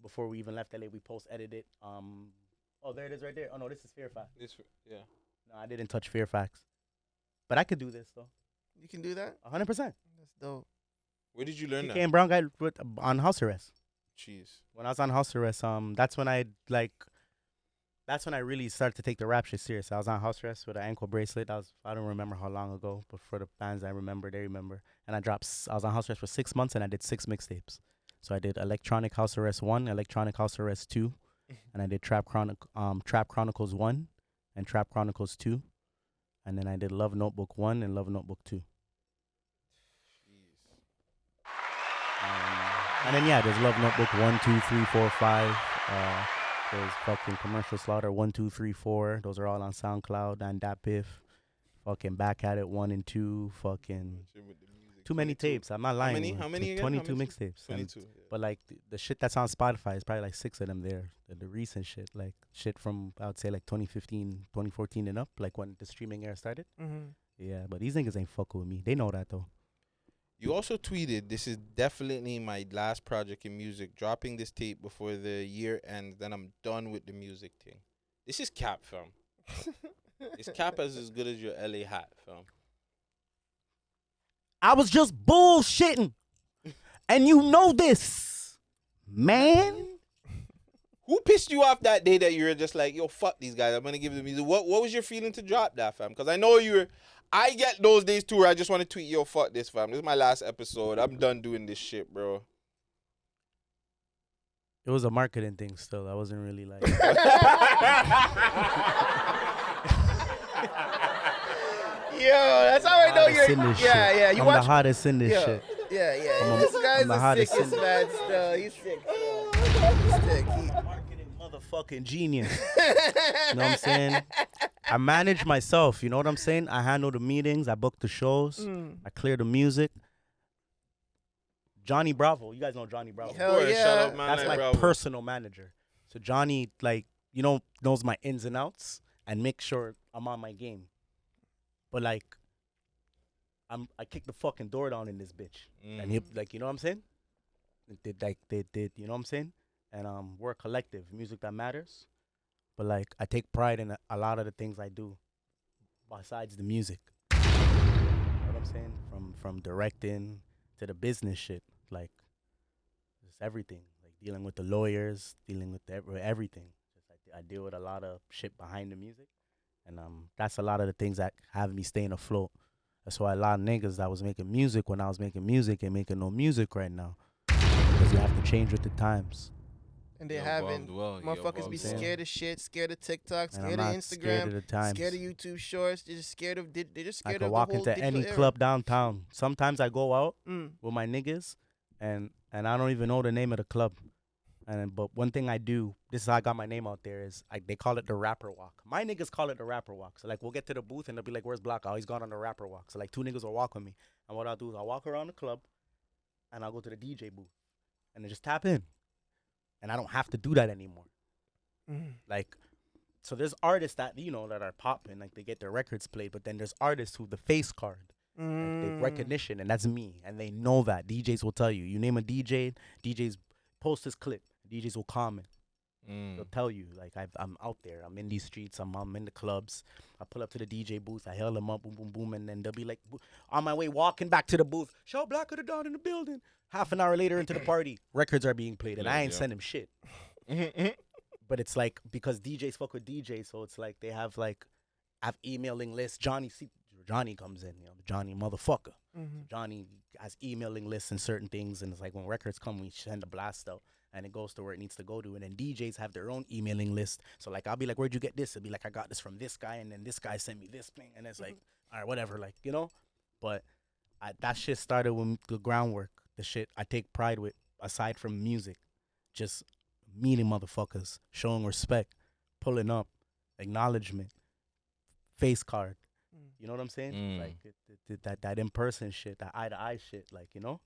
Before we even left LA, we post-edited. Oh, there it is right there. Oh, no, this is Fear Facts. No, I didn't touch Fear Facts. But I could do this, though. You can do that? 100%. That's dope. Where did you learn that? TK and Brown guy on house arrest. Jeez. When I was on house arrest, that's when I really started to take the rap shit serious. I was on house arrest with an ankle bracelet. I don't remember how long ago, but for the fans I remember, they remember. And I was on house arrest for 6 months, and I did 6 mixtapes. So I did Electronic House Arrest 1, Electronic House Arrest 2, and I did Trap Chronicles 1 and Trap Chronicles 2. And then I did Love Notebook 1 and Love Notebook 2. And then, yeah, there's Love Notebook 1, 2, 3, 4, 5. There's fucking Commercial Slaughter 1, 2, 3, 4. Those are all on SoundCloud and Dat Piff. Fucking Back at It 1 and 2. Fucking too many tapes. I'm not lying. How many again? 22 mixtapes. 22. But like the shit that's on Spotify is probably like 6 of them there. The recent shit, like shit from I would say like 2015, 2014 and up, like when the streaming era started. Yeah, but these niggas ain't fucking with me. They know that though. You also tweeted, "This is definitely my last project in music. Dropping this tape before the year ends, then I'm done with the music thing." This is cap, fam. This cap is as good as your LA hat, fam. I was just bullshitting, and you know this, man. Who pissed you off that day that you were just like, "Yo, fuck these guys, I'm gonna give them music"? What was your feeling to drop that, fam? Because I know you were. I get those days too where I just want to tweet, "Yo, fuck this, fam. This is my last episode. I'm done doing this shit, bro." It was a marketing thing still. I wasn't really like. Yo, that's how I know you're. Yeah. You I'm watch. the hottest in this shit. Yeah. I'm This guy's I'm the the hottest sickest in- man still. He's sick. He's sick. Marketing motherfucking genius. You know what I'm saying? I manage myself. You know what I'm saying? I handle the meetings. I book the shows. I clear the music. Johnny Bravo. You guys know Johnny Bravo. Hell yeah. Shout out, man. That's my Bravo. personal manager. So Johnny, like, you know, knows my ins and outs and make sure I'm on my game. But like, I kick the fucking door down in this bitch. And he, like, you know what I'm saying? They did, you know what I'm saying? And we're a collective, music that matters. But like, I take pride in a lot of the things I do besides the music. You know what I'm saying? From directing to the business shit, like, it's everything. Like dealing with the lawyers, dealing with everything. Just I deal with a lot of shit behind the music, and that's a lot of the things that have me staying afloat. That's why a lot of niggas that was making music when I was making music ain't making no music right now, because you have to change with the times. And they Yo, haven't. well, Motherfuckers be well. scared of shit, scared of TikTok, And I'm scared of not Instagram, scared of the times. scared of YouTube Shorts. They're just scared of. They're just I scared could of walk the whole into any digital era. club downtown. Sometimes I go out Mm. with my niggas, and I don't even know the name of the club. But one thing I do, this is how I got my name out there, is they call it the rapper walk. My niggas call it the rapper walk. So like, we'll get to the booth and they'll be like, "Where's Blacka?" Oh, he's gone on the rapper walk. So like, 2 niggas will walk with me, and what I'll do is I'll walk around the club, and I'll go to the DJ booth, and then just tap in, and I don't have to do that anymore. Like, so there's artists that, you know, that are popping, like they get their records played, but then there's artists who the face card, like, they recognition, and that's me, and they know that. DJs will tell you. You name a DJ, DJs post this clip, DJs will comment. They'll tell you, like, I'm out there, I'm in these streets, I'm in the clubs. I pull up to the DJ booth, I hail them up, boom, boom, boom, and then they'll be like, on my way walking back to the booth, "Show Blacka the Dawn in the building." Half an hour later into the party, records are being played, and I ain't send him shit. But it's like, because DJs fuck with DJs, so it's like they have emailing lists. Johnny comes in, you know, Johnny motherfucker. Johnny has emailing lists and certain things, and it's like when records come, we send a blast out, and it goes to where it needs to go to. And then DJs have their own emailing list. So like, I'll be like, "Where'd you get this?" It'll be like, "I got this from this guy, and then this guy sent me this thing," and it's like, all right, whatever, like, you know. But that shit started with the Groundwork. The shit I take pride with, aside from music, just meeting motherfuckers, showing respect, pulling up, acknowledgement, face card. You know what I'm saying? Like that in person shit, that eye to eye shit, like, you know?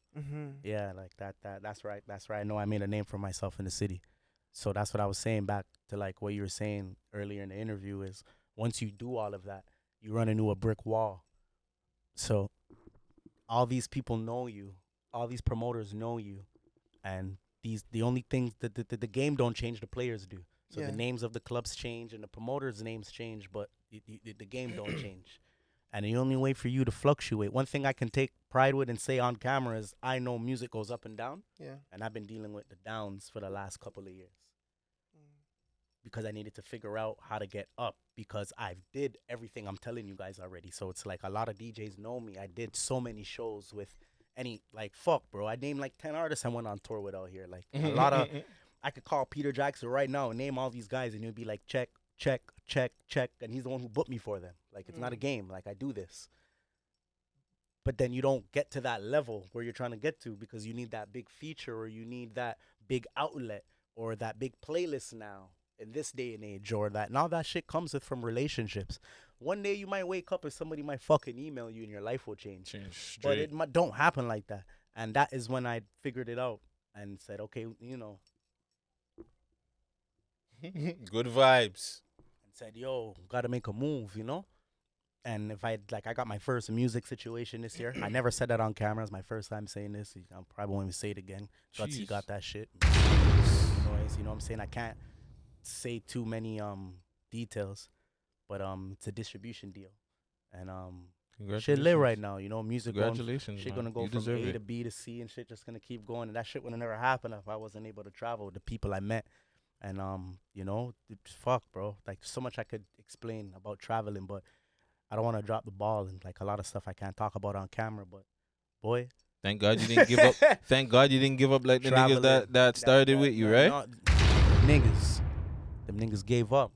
Yeah, like that's right. That's right. I know I made a name for myself in the city. So that's what I was saying back to like what you were saying earlier in the interview, is once you do all of that, you run into a brick wall. So all these people know you, all these promoters know you, and the only things that the game don't change, the players do. So Yeah. the names of the clubs change and the promoters' names change, but the game don't change. And the only way for you to fluctuate, one thing I can take pride with and say on camera is I know music goes up and down. Yeah. And I've been dealing with the downs for the last couple of years. Because I needed to figure out how to get up, because I did everything I'm telling you guys already. So it's like a lot of DJs know me. I did so many shows with fuck, bro. I named like 10 artists I went on tour with out here. Like a lot of, I could call Peter Jackson right now and name all these guys, and he'd be like, check, check, check, check. And he's the one who booked me for them. Like, it's not a game. Like, I do this. But then you don't get to that level where you're trying to get to, because you need that big feature, or you need that big outlet, or that big playlist now in this day and age, or that. And all that shit comes from relationships. One day you might wake up and somebody might fucking email you and your life will change. But it don't happen like that. And that is when I figured it out and said, okay, you know. Good vibes. And said, yo, gotta make a move, you know. And if I got my first music situation this year. I never said that on camera. It's my first time saying this. I probably won't even say it again. Guttzy Jeez. got that shit. Noise, you know what I'm saying? I can't say too many details, but it's a distribution deal, and shit lit right now. You know, music going, Congratulations, shit man. gonna go You from deserve A it. to B to C, and shit just gonna keep going. And that shit would have never happened if I wasn't able to travel with the people I met. And you know, fuck, bro. Like so much I could explain about traveling, but I don't want to drop the ball and like a lot of stuff I can't talk about on camera. But boy, Thank God you didn't give up. Thank God you didn't give up like the niggas traveling, that started with you, right? no, them niggas gave up.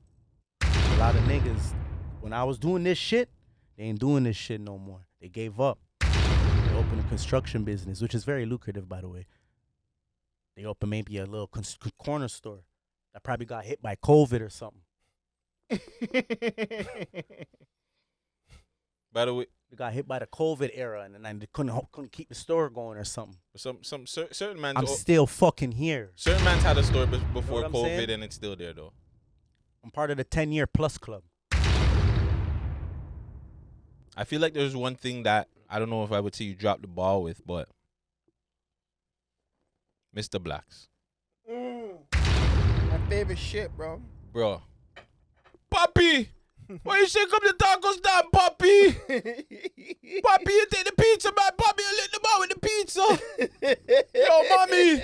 A lot of niggas, when I was doing this shit, they ain't doing this shit no more. They gave up. They opened a construction business, which is very lucrative, by the way. They opened maybe a little corner store that probably got hit by COVID or something. By the way, They got hit by the COVID era, and then they couldn't keep the store going or something. certain mans I'm still fucking here. certain mans had a store before what I'm COVID, saying? and it's still there though. I'm part of the 10-year plus club. I feel like there's one thing that I don't know if I would say you dropped the ball with, but Mr. Blacks, My favorite shit, bro. bro. Poppy, why you shake up the tacos down, Poppy? Poppy, you take the pizza, man. Poppy, you lick them out with the pizza. Yo, mommy.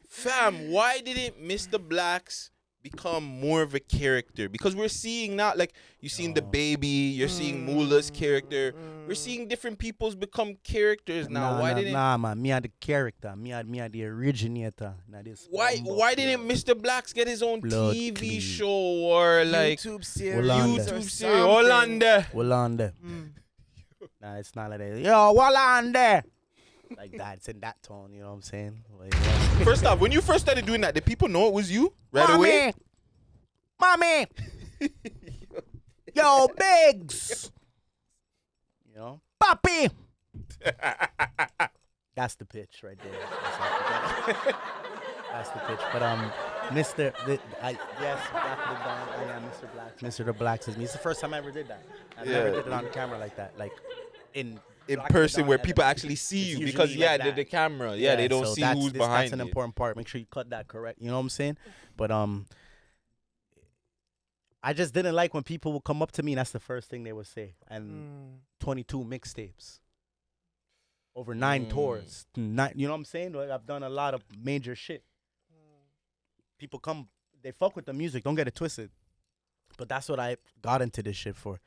Fam, why didn't Mr. Blacks become more of a character? Because we're seeing now, like, you're seeing the baby, you're seeing Mula's character. We're seeing different people's become characters now. Nah, man. Me are the character. Me are the originator. Now this. Why didn't Mr. Blacks get his own Blood TV clean. show or like YouTube series. Hollanda. or YouTube series? Hollanda. Walanda. Nah, it's not like that. Yo, Walanda. Like that. It's in that tone. You know what I'm saying? Like, First off, when you first started doing that, did people know it was you right away? Mommy. Yo, Biggs. You know, Papi. That's the pitch right there. That's the pitch. But yes, Black the Don. I am Mr. Blacks. Mr. The Blacks is me. It's the first time I ever did that. I never did it on camera like that. Like in Black the person Don, where yeah, people it's actually see you usually because like that. the camera, they don't so see that's who's this- behind That's an you. important part. Make sure you cut that correct. You know what I'm saying? But I just didn't like when people would come up to me and that's the first thing they would say. And 22 mixtapes. Over 9 tours. You know what I'm saying? Like, I've done a lot of major shit. People come, they fuck with the music. Don't get it twisted. But that's what I got into this shit for.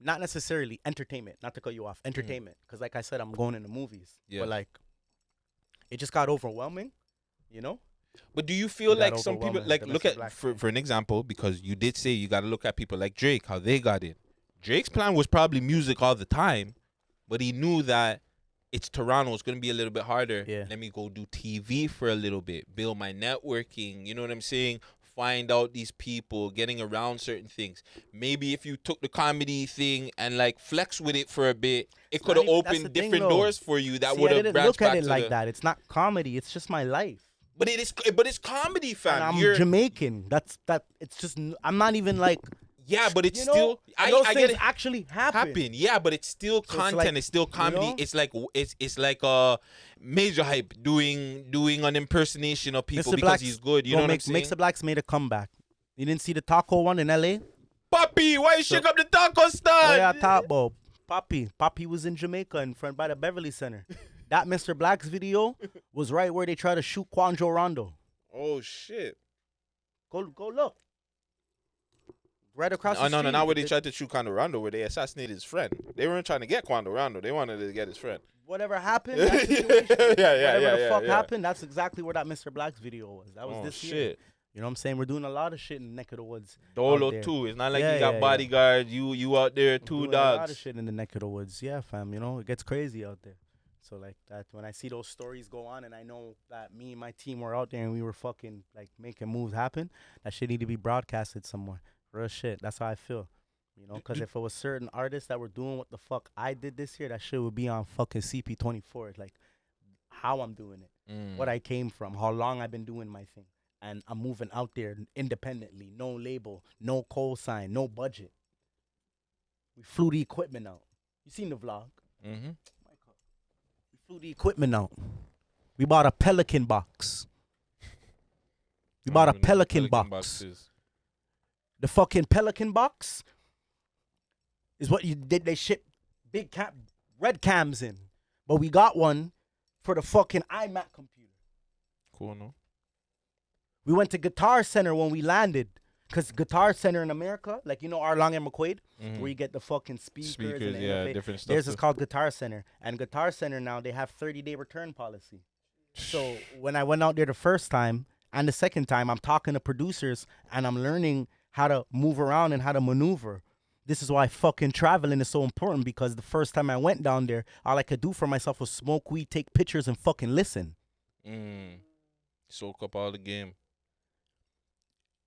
Not necessarily entertainment. Not to cut you off. Entertainment. Because like I said, I'm going into movies. Yeah. But like, it just got overwhelming. You know? But do you feel That like some people, overwhelming, like, the look Mr. at, Black for an example, because you did say you got to look at people like Drake, how they got in. Drake's plan was probably music all the time, but he knew that it's Toronto, it's going to be a little bit harder. Yeah. Let me go do TV for a little bit, build my networking, you know what I'm saying? Find out these people, getting around certain things. Maybe if you took the comedy thing and like flex with it for a bit, it could have not even- that's the opened thing, different though. doors for you that See, would I have didn't branched look at back it to like the... that. It's not comedy. It's just my life. But it's comedy, fam. And I'm You're- Jamaican. It's just. I'm not even like. Yeah, but it's You know, still and those I things get it actually happen. Yeah, but it's still So it's content. like, It's still comedy. know? It's like a major hype doing an impersonation of people Mr. because Blacks he's good. You know what I'm saying? Mr. Blacks made a comeback. You didn't see the taco one in LA? Papi, why you shake up the taco stand? Oh yeah, talk about Papi was in Jamaica in front by the Beverly Center. That Mr. Blacks video was right where they try to shoot Quanjo Rondo. Oh shit! Go look. Right across the street. No, not where they tried to shoot Quando Rondo, where they assassinated his friend. They weren't trying to get Quando Rondo. They wanted to get his friend. Whatever happened, that situation, Yeah, whatever the fuck yeah. happened, that's exactly where that Mr. Blacks video was. That was Oh this year. shit! You know what I'm saying? We're doing a lot of shit in the neck of the woods. Dolo out there. too. It's not like Yeah, you got yeah. bodyguards. You out there, We're two doing a lot of dogs. shit in the neck of the woods. Yeah, fam. You know, it gets crazy out there. So like that, when I see those stories go on, and I know that me and my team were out there and we were fucking like making moves happen, that shit need to be broadcasted somewhere. Real shit. That's how I feel. You know, because if it was certain artists that were doing what the fuck I did this year, that shit would be on fucking CP24. Like how I'm doing it, what I came from, how long I've been doing my thing, and I'm moving out there independently, no label, no cosign, no budget. We flew the equipment out. You seen the vlog? Mm-hmm. We flew the equipment out. We bought a Pelican box. We bought a Pelican box. The fucking Pelican box is what you did. They ship big red cams in. But we got one for the fucking iMac computer. Cool, no? We went to Guitar Center when we landed. Because Guitar Center in America, like, you know, Arlong and McQuaid, where you get the fucking speakers and the different stuff. Theirs is called Guitar Center. And Guitar Center now, they have 30-day return policy. So when I went out there the first time and the second time, I'm talking to producers and I'm learning how to move around and how to maneuver. This is why fucking traveling is so important, because the first time I went down there, all I could do for myself was smoke weed, take pictures, and fucking listen. Soak up all the game.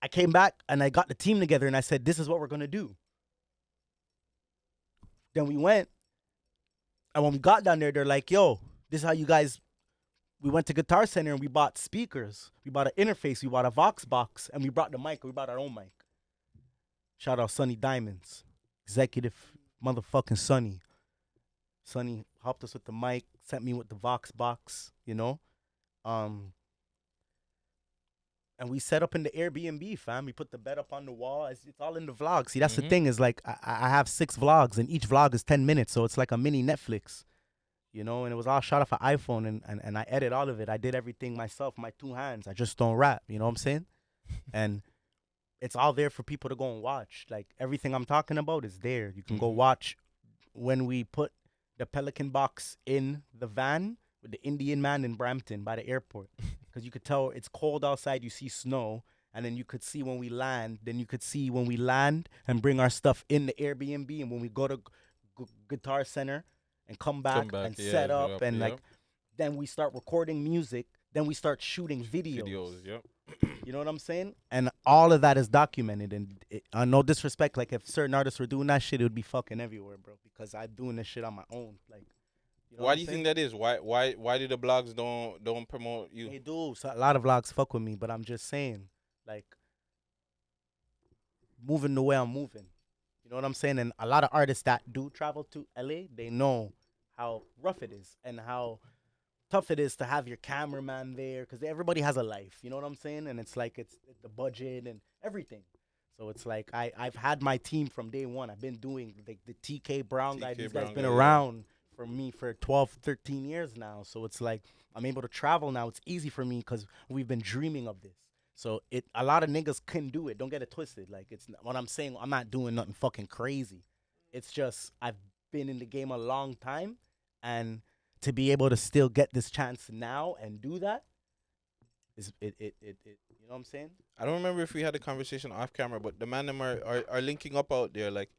I came back and I got the team together and I said, this is what we're going to do. Then we went. And when we got down there, they're like, yo, this is how you guys. We went to Guitar Center and we bought speakers. We bought an interface. We bought a Vox box. And we brought the mic. We brought our own mic. Shout out Sonny Diamonds. Executive motherfucking Sonny. Sonny helped us with the mic. Sent me with the Vox box, you know. And we set up in the Airbnb, fam. We put the bed up on the wall. It's all in the vlog. See, that's the thing is, like, I have 6 vlogs, and each vlog is 10 minutes. So it's like a mini Netflix, you know? And it was all shot off an iPhone, and I edit all of it. I did everything myself, my 2 hands. I just don't rap, you know what I'm saying? And it's all there for people to go and watch. Like, everything I'm talking about is there. You can go watch when we put the Pelican box in the van with the Indian man in Brampton by the airport. Because you could tell it's cold outside, you see snow, and then you could see when we land. Then you could see when we land and bring our stuff in the Airbnb, and when we go to Guitar Center and come back and set up, and like, then we start recording music. Then we start shooting videos. You know what I'm saying? And all of that is documented. And no disrespect, like if certain artists were doing that shit, it would be fucking everywhere, bro. Because I'm doing this shit on my own, like. You know why do you think that is? Why do the blogs don't promote you? They do. So a lot of vlogs fuck with me, but I'm just saying, like, moving the way I'm moving. You know what I'm saying? And a lot of artists that do travel to LA, they know how rough it is and how tough it is to have your cameraman there, because everybody has a life. You know what I'm saying? And it's like it's the budget and everything. So it's like I've had my team from day one. I've been doing like the TK Brown guy. These guys been around for me for 12, 13 years now. So it's like I'm able to travel now. It's easy for me because we've been dreaming of this. So a lot of niggas couldn't do it. Don't get it twisted. Like, it's what I'm saying. I'm not doing nothing fucking crazy. It's just I've been in the game a long time, and to be able to still get this chance now and do that is it. You know what I'm saying? I don't remember if we had a conversation off camera, but the man them are linking up out there. Like,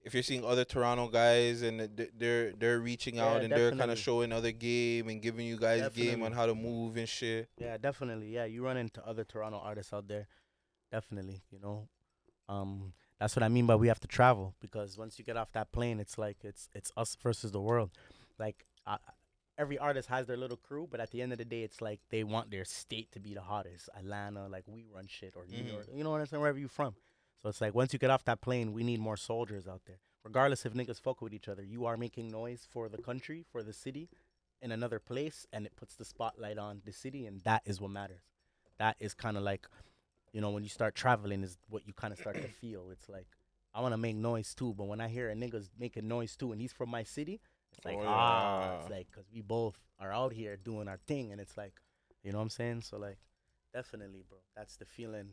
if you're seeing other Toronto guys and they're reaching out and they're kind of showing other game and giving you guys game on how to move and shit. Yeah, definitely. Yeah, you run into other Toronto artists out there. Definitely, you know. That's what I mean by we have to travel, because once you get off that plane, it's like it's us versus the world. Like, every artist has their little crew, but at the end of the day, it's like they want their state to be the hottest. Atlanta, like, we run shit, or New York. You know what I'm saying? Wherever you're from. So it's like, once you get off that plane, we need more soldiers out there. Regardless if niggas fuck with each other, you are making noise for the country, for the city, in another place, and it puts the spotlight on the city, and that is what matters. That is kind of like, you know, when you start traveling is what you kind of start to feel. It's like, I want to make noise too, but when I hear a nigga's making noise too, and he's from my city, it's like, it's like, because we both are out here doing our thing, and it's like, you know what I'm saying? So, like, definitely, bro, that's the feeling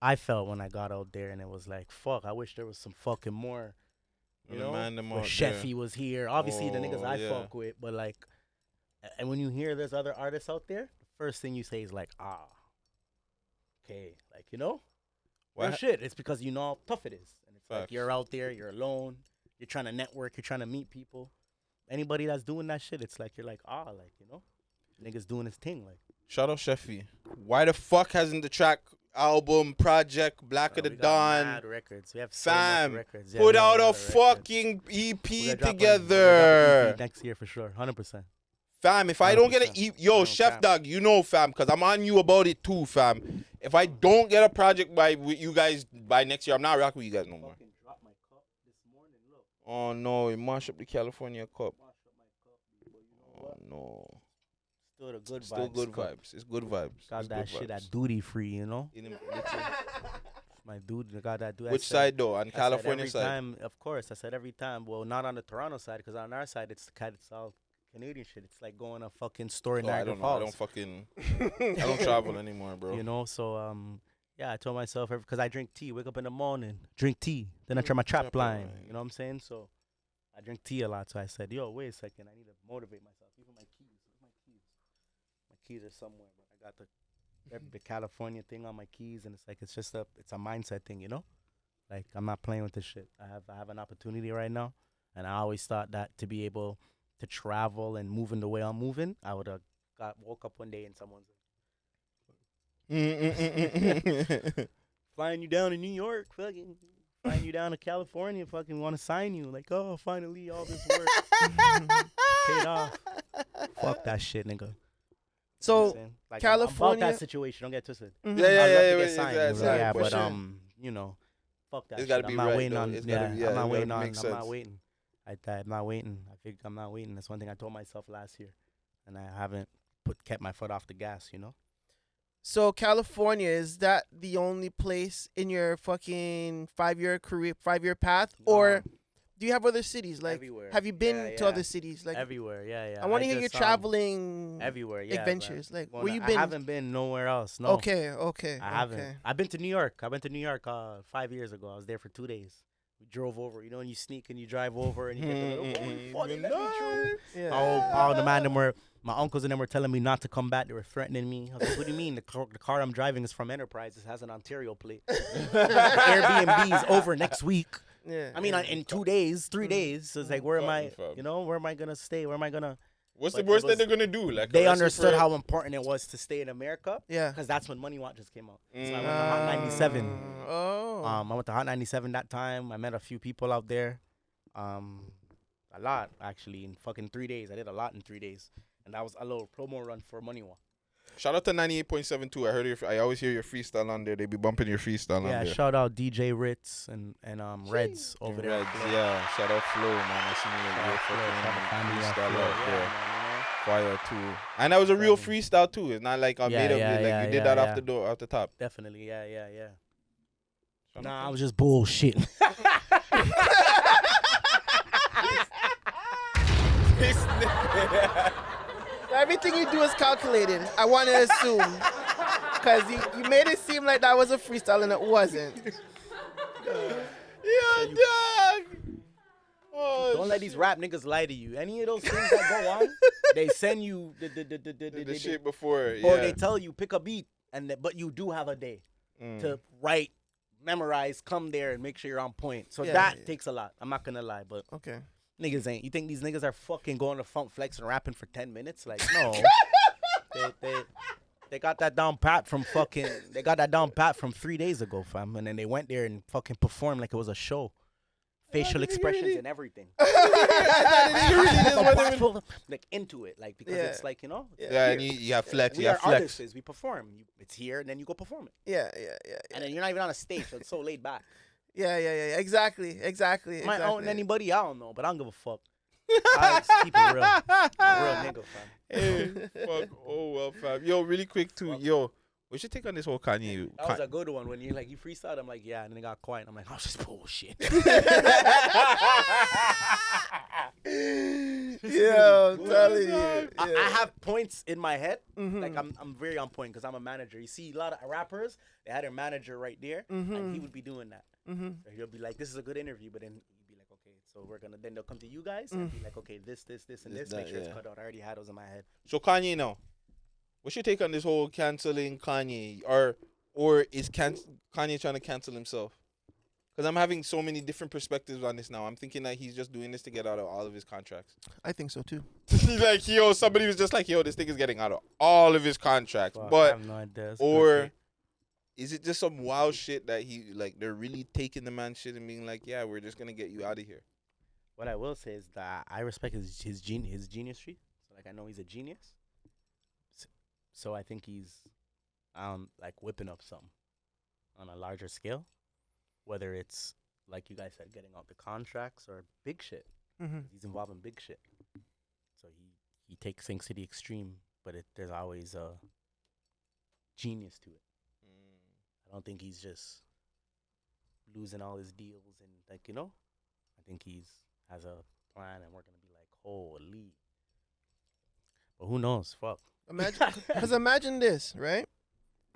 I felt when I got out there, and it was like, fuck, I wish there was some fucking more, you know, where Sheffy was here. Obviously, the niggas I fuck with, but like, and when you hear there's other artists out there, the first thing you say is like, okay, like, you know, well, shit, it's because you know how tough it is, and it's like, you're out there, you're alone, you're trying to network, you're trying to meet people. Anybody that's doing that shit, it's like, you're like, like, you know, niggas doing his thing, like. Shout out Sheffy. Why the fuck hasn't the track, album, project, Blacka the Dawn, mad records. We have fam, records. put out a fucking EP together EP next year for sure, 100%. Fam, if I don't get an EP, yo, Chef Dog, you know, fam, because I'm on you about it too, fam. If I don't get a project with you guys by next year, I'm not rocking with you guys no more. Oh no, it mashed up the California cup. Oh no. Still the good vibes. Still good cup. vibes. It's good vibes. Got It's that good shit vibes. at duty free, you know. Literally. My dude got that. Dude, Which side though? On California every side. time, of course. I said every time. Well, not on the Toronto side, because on our side it's all Canadian shit. It's like going to fucking store in Oh, I Niagara don't know. I Falls. don't fucking. I don't travel anymore, bro. You know, so yeah, I told myself because I drink tea. Wake up in the morning, drink tea. Then I turn my trap line. You know what I'm saying? So I drink tea a lot. So I said, yo, wait a second. I need to motivate myself. Even my keys. Where's my keys? My keys are somewhere, but I got the California thing on my keys, and it's like it's a mindset thing, you know. Like I'm not playing with this shit. I have an opportunity right now, and I always thought that to be able to travel and move in the way I'm moving, I would have woke up one day and someone's like, flying you down to New York, fucking flying you down to California, fucking want to sign you, like, oh, finally all this work paid off. Fuck that shit, nigga. So You know what I'm saying? Like, I'm about California. that situation. Don't get twisted. Yeah, I'd yeah, love yeah. to get yeah, signed, exactly. yeah, For but sure. you know, fuck that It's shit. gotta be I'm not right, waiting though. on. It's Yeah, gotta be- yeah, I'm it not gotta waiting on. make I'm sense. not waiting. I'm not waiting. I think I'm not waiting. That's one thing I told myself last year, and I haven't kept my foot off the gas. You know. So California, is that the only place in your fucking 5-year path, or do you have other cities? Like, everywhere. have you been Yeah, to yeah. other cities? Like, Everywhere, yeah. I want to hear your just, traveling everywhere, yeah. adventures. Like, Well, where you I been? haven't been nowhere else. No. Okay. I haven't. I've been to New York. I went to New York 5 years ago. I was there for 2 days. We drove over. You know, when you sneak and you drive over and you get the little funny Yeah. all the man them were, my uncles and them were telling me not to come back. They were threatening me. I was like, what do you mean? The car I'm driving is from Enterprise. It has an Ontario plate. Airbnb's over next week. Yeah. I mean, in 2 days, 3 days. So it's like, where am I? Fucking fam. You know, where am I gonna stay? Where am I gonna? What's the But it worst thing was- they're gonna do? Like They arrest you understood for- how important it was to stay in America. Yeah. Because that's when Money Watch just came out. So I went to Hot 97. Oh. I went to Hot 97 that time. I met a few people out there. A lot, actually, in fucking 3 days. I did a lot in 3 days. And that was a little promo run for Money Watch. Shout out to 98.72. I heard I always hear your freestyle on there. They be bumping your freestyle on Yeah, there. shout out DJ Ritz and Reds over there. Reds, yeah. Shout out Flo, man. I seen you freestyle out there. Fire too. And that was a real freestyle too. It's not like I made up it. Like you did that off the top. Definitely, yeah. Shout Nah, out I was just bullshit. Everything you do is calculated. I want to assume, because you made it seem like that was a freestyle and it wasn't. Yeah, dog. Oh, Don't let these rap niggas lie to you. Any of those things that go on, they send you the shit before. or Yeah. they tell you pick a beat, but you do have a day to write, memorize, come there, and make sure you're on point. So that takes a lot. I'm not gonna lie, but Okay. niggas ain't. You think these niggas are fucking going to Funk Flex and rapping for 10 minutes? Like, no. They got that down pat from fucking. They got that down pat from 3 days ago, fam. And then they went there and fucking performed like it was a show. Facial expressions and everything. Like into it, like because it's like, you know. Yeah, and you have flex. We You are have flex. artists. We perform. It's here, and then you go perform it. Yeah. And then you're not even on a stage, so it's so laid back. Yeah. Exactly. Might own anybody, I don't know, but I don't give a fuck. I just keep it real. Real nigga, fam. Hey, fuck. Oh well, fam. Yo, really quick too. Yo, we should take on this whole Kanye. That was a good one. When you're like, you freestyled, I'm like, yeah, and then it got quiet. I'm like, oh, just bullshit. Yo, I'm telling you. I have points in my head. Like I'm very on point because I'm a manager. You see a lot of rappers, they had their manager right there, and he would be doing that. So he'll be like, this is a good interview, but then he'd be like, okay, so then they'll come to you guys and be like, okay, this, and this. that, Make sure it's yeah. cut out. I already had those in my head. So Kanye now, what's your take on this whole canceling Kanye, or is Kanye trying to cancel himself? Because I'm having so many different perspectives on this now. I'm thinking that he's just doing this to get out of all of his contracts. I think so too. Like, somebody was just like, this thing is getting out of all of his contracts. Fuck, I But have no idea. It's or good. is it just some wild shit that they're really taking the man shit and being like, yeah, we're just gonna get you out of here? What I will say is that I respect his geniusry. So like I know he's a genius. So I think he's like whipping up something on a larger scale, whether it's like you guys said, getting out the contracts or big shit. Mm-hmm. He's involved in big shit. So he takes things to the extreme, but there's always a genius to it. I don't think he's just losing all his deals and like, you know. I think he's has a plan and we're gonna be like, holy. But who knows? Fuck. Imagine this, right?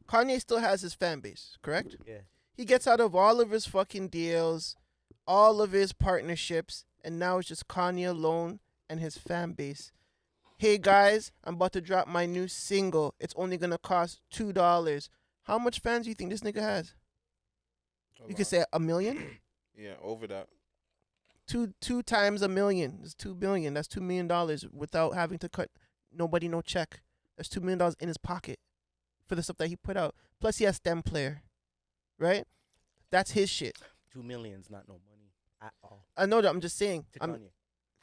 Kanye still has his fan base, correct? Yeah. He gets out of all of his fucking deals, all of his partnerships, and now it's just Kanye alone and his fan base. Hey guys, I'm about to drop my new single. It's only gonna cost $2. How much fans do you think this nigga has? You could say 1 million. Yeah, over that. Two times 1 million. It's 2 billion. That's $2 million without having to cut nobody no check. That's $2 million in his pocket for the stuff that he put out. Plus he has stem player, right? That's his shit. 2 million's not no money at all. I know that. I'm just saying. To Kanye.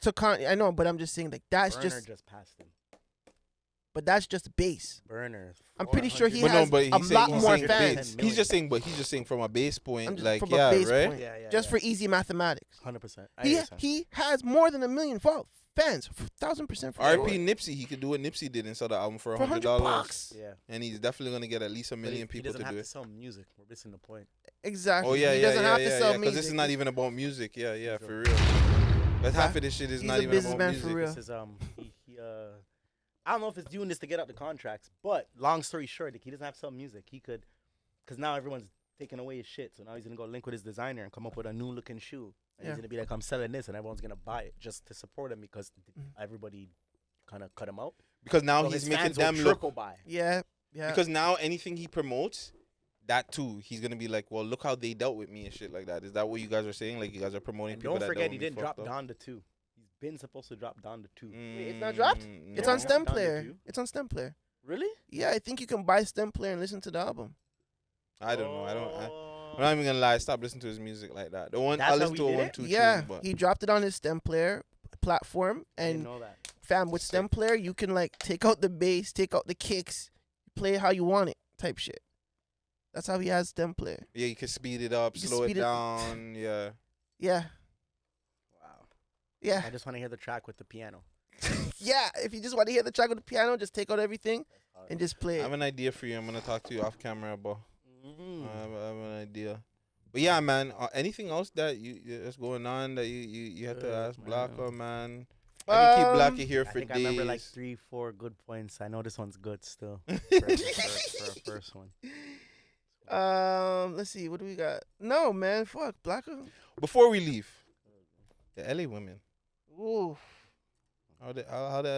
To Kanye. I know, but I'm just saying like that's Burner just passed him. But that's just base. Burner. I'm pretty sure he 400 has a lot more saying fans. base. He's just saying from a base point, like from a yeah, base right? point. Yeah, Just for easy mathematics. 100%. He has more than 1 million fans. 1,000% for RP sure. Nipsey, he could do what Nipsey did and sell the album for For $100. $100. Yeah. And he's definitely gonna get at least 1 million people to He doesn't do have it. to sell music. We're missing the point. Exactly. Oh yeah, he yeah, doesn't yeah, have yeah, to sell yeah. music. This is not even about music. Yeah, yeah, Sure. for real. But half of this shit is He's not a even about businessman music. for real. This is I don't know if it's doing this to get out the contracts, but long story short, like, he doesn't have to sell music. He could, because now everyone's taking away his shit. So now he's gonna go link with his designer and come up with a new looking shoe. And he's gonna be like, I'm selling this, and everyone's gonna buy it just to support him because everybody kind of cut him out. Because now So he's his making fans will them trickle look. buy. Yeah. Yeah. Because now anything he promotes, that too, he's gonna be like, well, look how they dealt with me and shit like that. Is that what you guys are saying? Like you guys are promoting And people don't that forget, dealt he with me didn't drop fucked up? Donda 2. He's been supposed to drop Donda 2. It's not dropped? It's No. on Stem Down to Player. two. It's on Stem Player. Really? Yeah, I think you can buy Stem Player and listen to the album. I don't know. I'm not even gonna lie. Stop listening to his music like that. The one That's I how listen he to a did one it? two Yeah, tunes, but he dropped it on his Stem Player platform, I didn't and know that. fam, with Stem Player, you can like take out the bass, take out the kicks, play it how you want it, type shit. That's how he has Stem Player. yeah, you can speed it up, You can slow it speed it- down. Yeah. Yeah, Wow. yeah, I just want to hear the track with the piano. yeah. If you just want to hear the track with the piano, just take out everything and just play I it. have an idea for you. I'm gonna talk to you off camera, bro. Mm. I have an idea. But yeah, man. Anything else that that's going on that you had to ask Blacka, man? I can keep Blacka here I for think days. I remember like 3-4 good points. I know this one's good still for a first one. Let's see. What do we got? No, man. Fuck Blacka. Before we leave, the LA women. Ooh, How the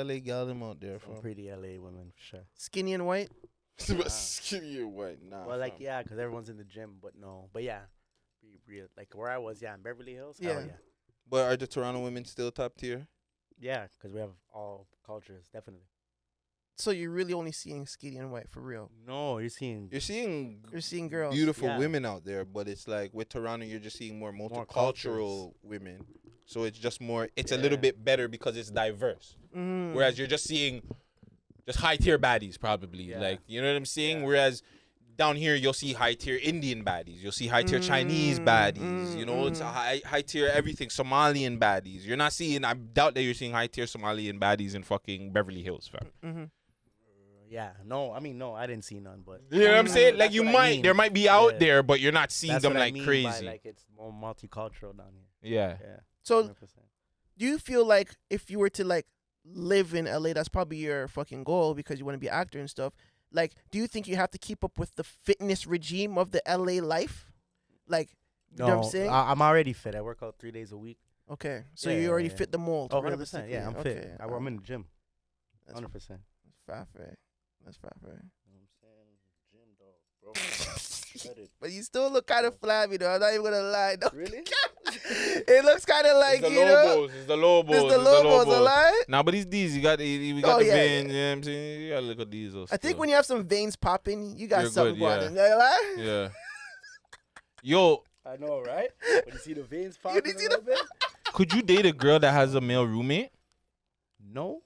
LA gal them out there Some from? pretty LA women for sure. skinny and white. Skinny and white, nah. Well, like fam. yeah, because everyone's in the gym, but no, but yeah, be real. Like where I was, yeah, in Beverly Hills. Yeah. Hell yeah, But are the Toronto women still top tier? yeah, because we have all cultures, definitely. So you're really only seeing skinny and white for real. No, you're seeing You're seeing You're seeing girls. beautiful Yeah. women out there, but it's like with Toronto, you're just seeing more cultures. multicultural women. So it's just more. It's a little Yeah. bit better because it's diverse. Mm. Whereas you're just seeing just high tier baddies, probably. Yeah. Like you know what I'm saying. Yeah. Whereas down here, you'll see high tier Indian baddies. You'll see high tier Chinese baddies. You know, it's high tier everything. Somalian baddies. You're not seeing. I doubt that you're seeing high tier Somalian baddies in fucking Beverly Hills, fam. Mm-hmm. yeah. No, I mean no, I didn't see none, but You know what I'm saying? Like That's you what I might, mean. there might be out Yeah. there, but you're not seeing that's them what I like mean crazy. by, like it's more multicultural down here. Yeah. Yeah. So 100%. do you feel like if you were to like live in LA, that's probably your fucking goal because you want to be an actor and stuff. Like, do you think you have to keep up with the fitness regime of the LA life? Like, you know what I'm saying? I'm already fit. I work out 3 days a week. Okay, so Yeah, you already yeah. fit the mold. Oh, 100%. realistically. Yeah, I'm okay. fit. I'm in the gym. That's 100%. That's fair. That's fair. But you still look kind of flabby, though. I'm not even gonna lie. Though. Really? It looks kind of like, It's the you know, Lobos. It's the Lobos. it's the Lobos, a lie. Nah, but these, we got Oh, the yeah, veins. You know what I'm saying? You got to look at these. I think when you have some veins popping, you got You're something good, going yeah. on. You know, lie? Yeah. Yo, I know, right? When you see the veins You popping didn't a see little bit? could you date a girl that has a male roommate? No.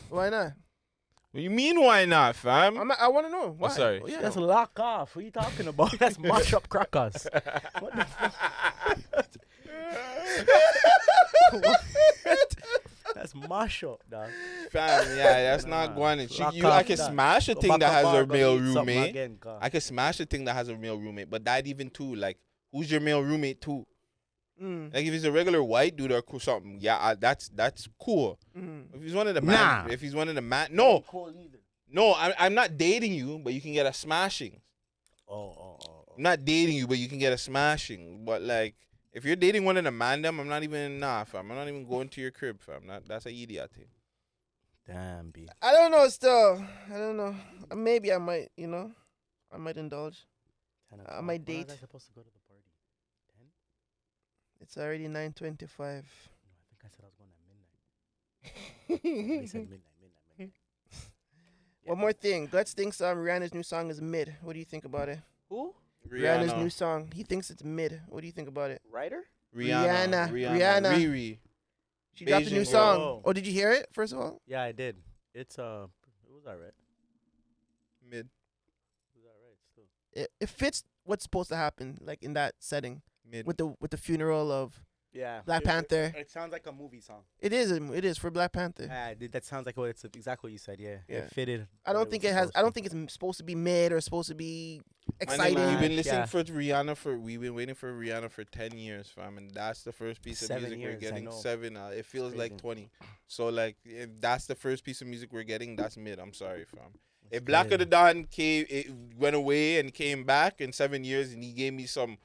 Why not? What you mean, why not, fam? I want to know. Why? sorry. Oh, yeah. That's lock off. What are you talking about? That's mash up crackers. What the fuck? That's mash up, dog. Fam, yeah, that's not going in. Lock I off can that. smash a Go thing back that up has bar, a go male eat something roommate. again, cuz. I can smash a thing that has a male roommate, but that even too, like, who's your male roommate too? Like, if he's a regular white dude or something, yeah, that's cool. If he's one of the man, if he's one of the man, no, I'm not dating you, but you can get a smashing. I'm not dating you, but you can get a smashing. But like, if you're dating one of the man, them, I'm not even fam. I'm not even going to your crib, fam. That's an idiot thing. Damn, B. I don't know. Still, I don't know. Maybe I might. I might indulge. I might date. When was I supposed to go to the party? 10? It's already 9:25. No, I think I said I was going at midnight. They said midnight. One more thing. Guts thinks Rihanna's new song is mid. What do you think about it? Who? Rihanna's new song. He thinks it's mid. What do you think about it? Writer? Rihanna. Riri. She dropped a new Beijing song. girl. Oh, did you hear it? First of all, Yeah, I did. It's it was alright. Mid. It was alright still. it fits what's supposed to happen, like in that setting Mid. with the funeral of Yeah. Black Panther. It sounds like a movie song. It is for Black Panther. That sounds like it's exactly what you said. Yeah. Yeah. It fitted. I don't think it has. I don't think it's supposed to be mid or supposed to be exciting. We've been listening Yeah. for Rihanna we've been waiting for Rihanna for 10 years, fam, and that's the first piece of 7 music years, we're I getting. know. 7. It feels like crazy. 20. So like, if that's the first piece of music we're getting, that's mid. I'm sorry, fam. If That's Blacka good. the Don went away and came back in 7 years, and he gave me some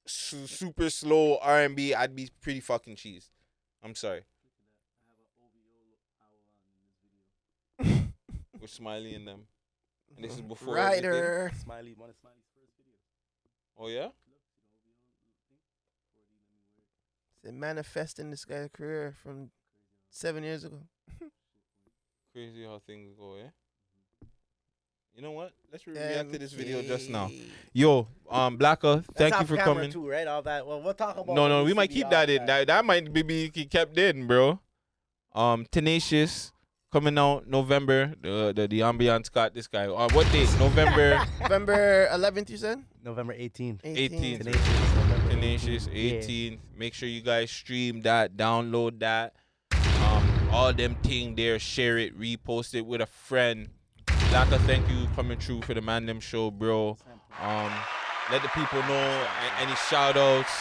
super slow R&B, I'd be pretty fucking cheesed. I'm sorry. With Smiley and them. And this is before everything. Ryder. One of Smiley's first videos. Oh yeah? It manifesting this guy's career from 7 years ago. Crazy how things go, eh? You know what? Let's react to this video just now. Yo, Blacka, thank you for coming. Too, right? All that. Well, we'll talk about. No, what we needs might to be keep that in. off That might be kept in, bro. Tenacious coming out November. The ambiance got this guy. What date? November November 11th, you said? November 18th. 18th. Tenacious. Tenacious 18th. Make sure you guys stream that, download that. All them thing there, share it, repost it with a friend. Blacka, thank you coming through for the Man Them Show, bro. Let the people know any shout outs,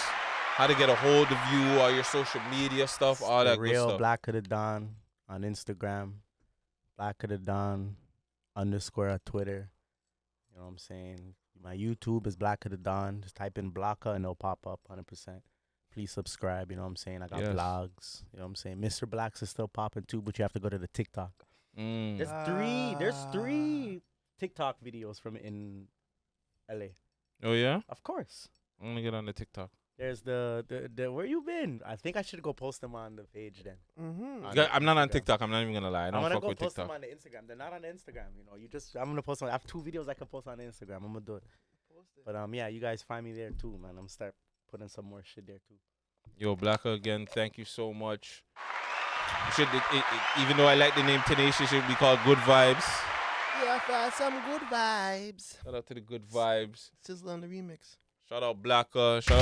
how to get a hold of you, all your social media stuff, all that good Real stuff. Blacka the Don on Instagram. Blacka the Don _ on Twitter. You know what I'm saying? My YouTube is Blacka the Don. Just type in Blacka and it'll pop up 100%. Please subscribe. You know what I'm saying? I got Yes. vlogs. You know what I'm saying? Mr. Blacks is still popping too, but you have to go to the TikTok. Mm. There's three TikTok videos from in LA. Oh yeah? Of course. I'm gonna get on the TikTok. There's the where you been? I think I should go post them on the page then. Mm-hmm. On I'm not on Instagram. TikTok. I'm not even gonna lie. I I'm don't gonna fuck go with post TikTok. them on the Instagram. They're not on the Instagram, you know. I'm gonna post them. I have 2 videos I can post on the Instagram. I'm gonna do it. But yeah, you guys find me there too, man. I'm gonna start putting some more shit there too. Yo, Blacka, again, thank you so much. Even though I like the name Tenacious, it should be called Good Vibes. Yeah, for some good vibes. Shout out to the Good Vibes. Sizzle on the remix. Shout out Blacka. Shout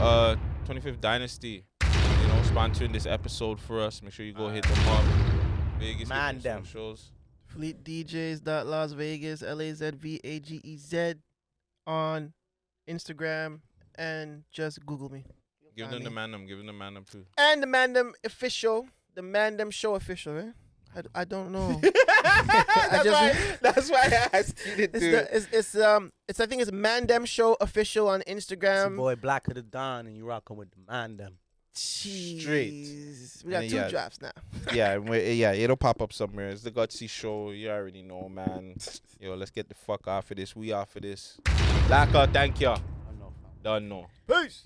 out 25th Dynasty. You know, sponsoring this episode for us. Make sure you go hit them up. Vegas, Man, give them them. some shows. Fleet DJs. Las Vegas. LAZVAGEZ on Instagram, and just Google me. Give them the man them. Give them the man them too. And the Mandem official, the Mandem show official, right? I don't know. That's why I asked you to do it. It's I think it's Mandem show official on It's Instagram. your boy Blacka the Don, and you rocking with the man them. Jeez. We got And 2 yeah. drafts now. Yeah, it'll pop up somewhere. It's the Guttzy Show. You already know, man. Yo, let's get the fuck off of this. We off of this. Blacka, thank ya. I know, fam. Done know. Peace.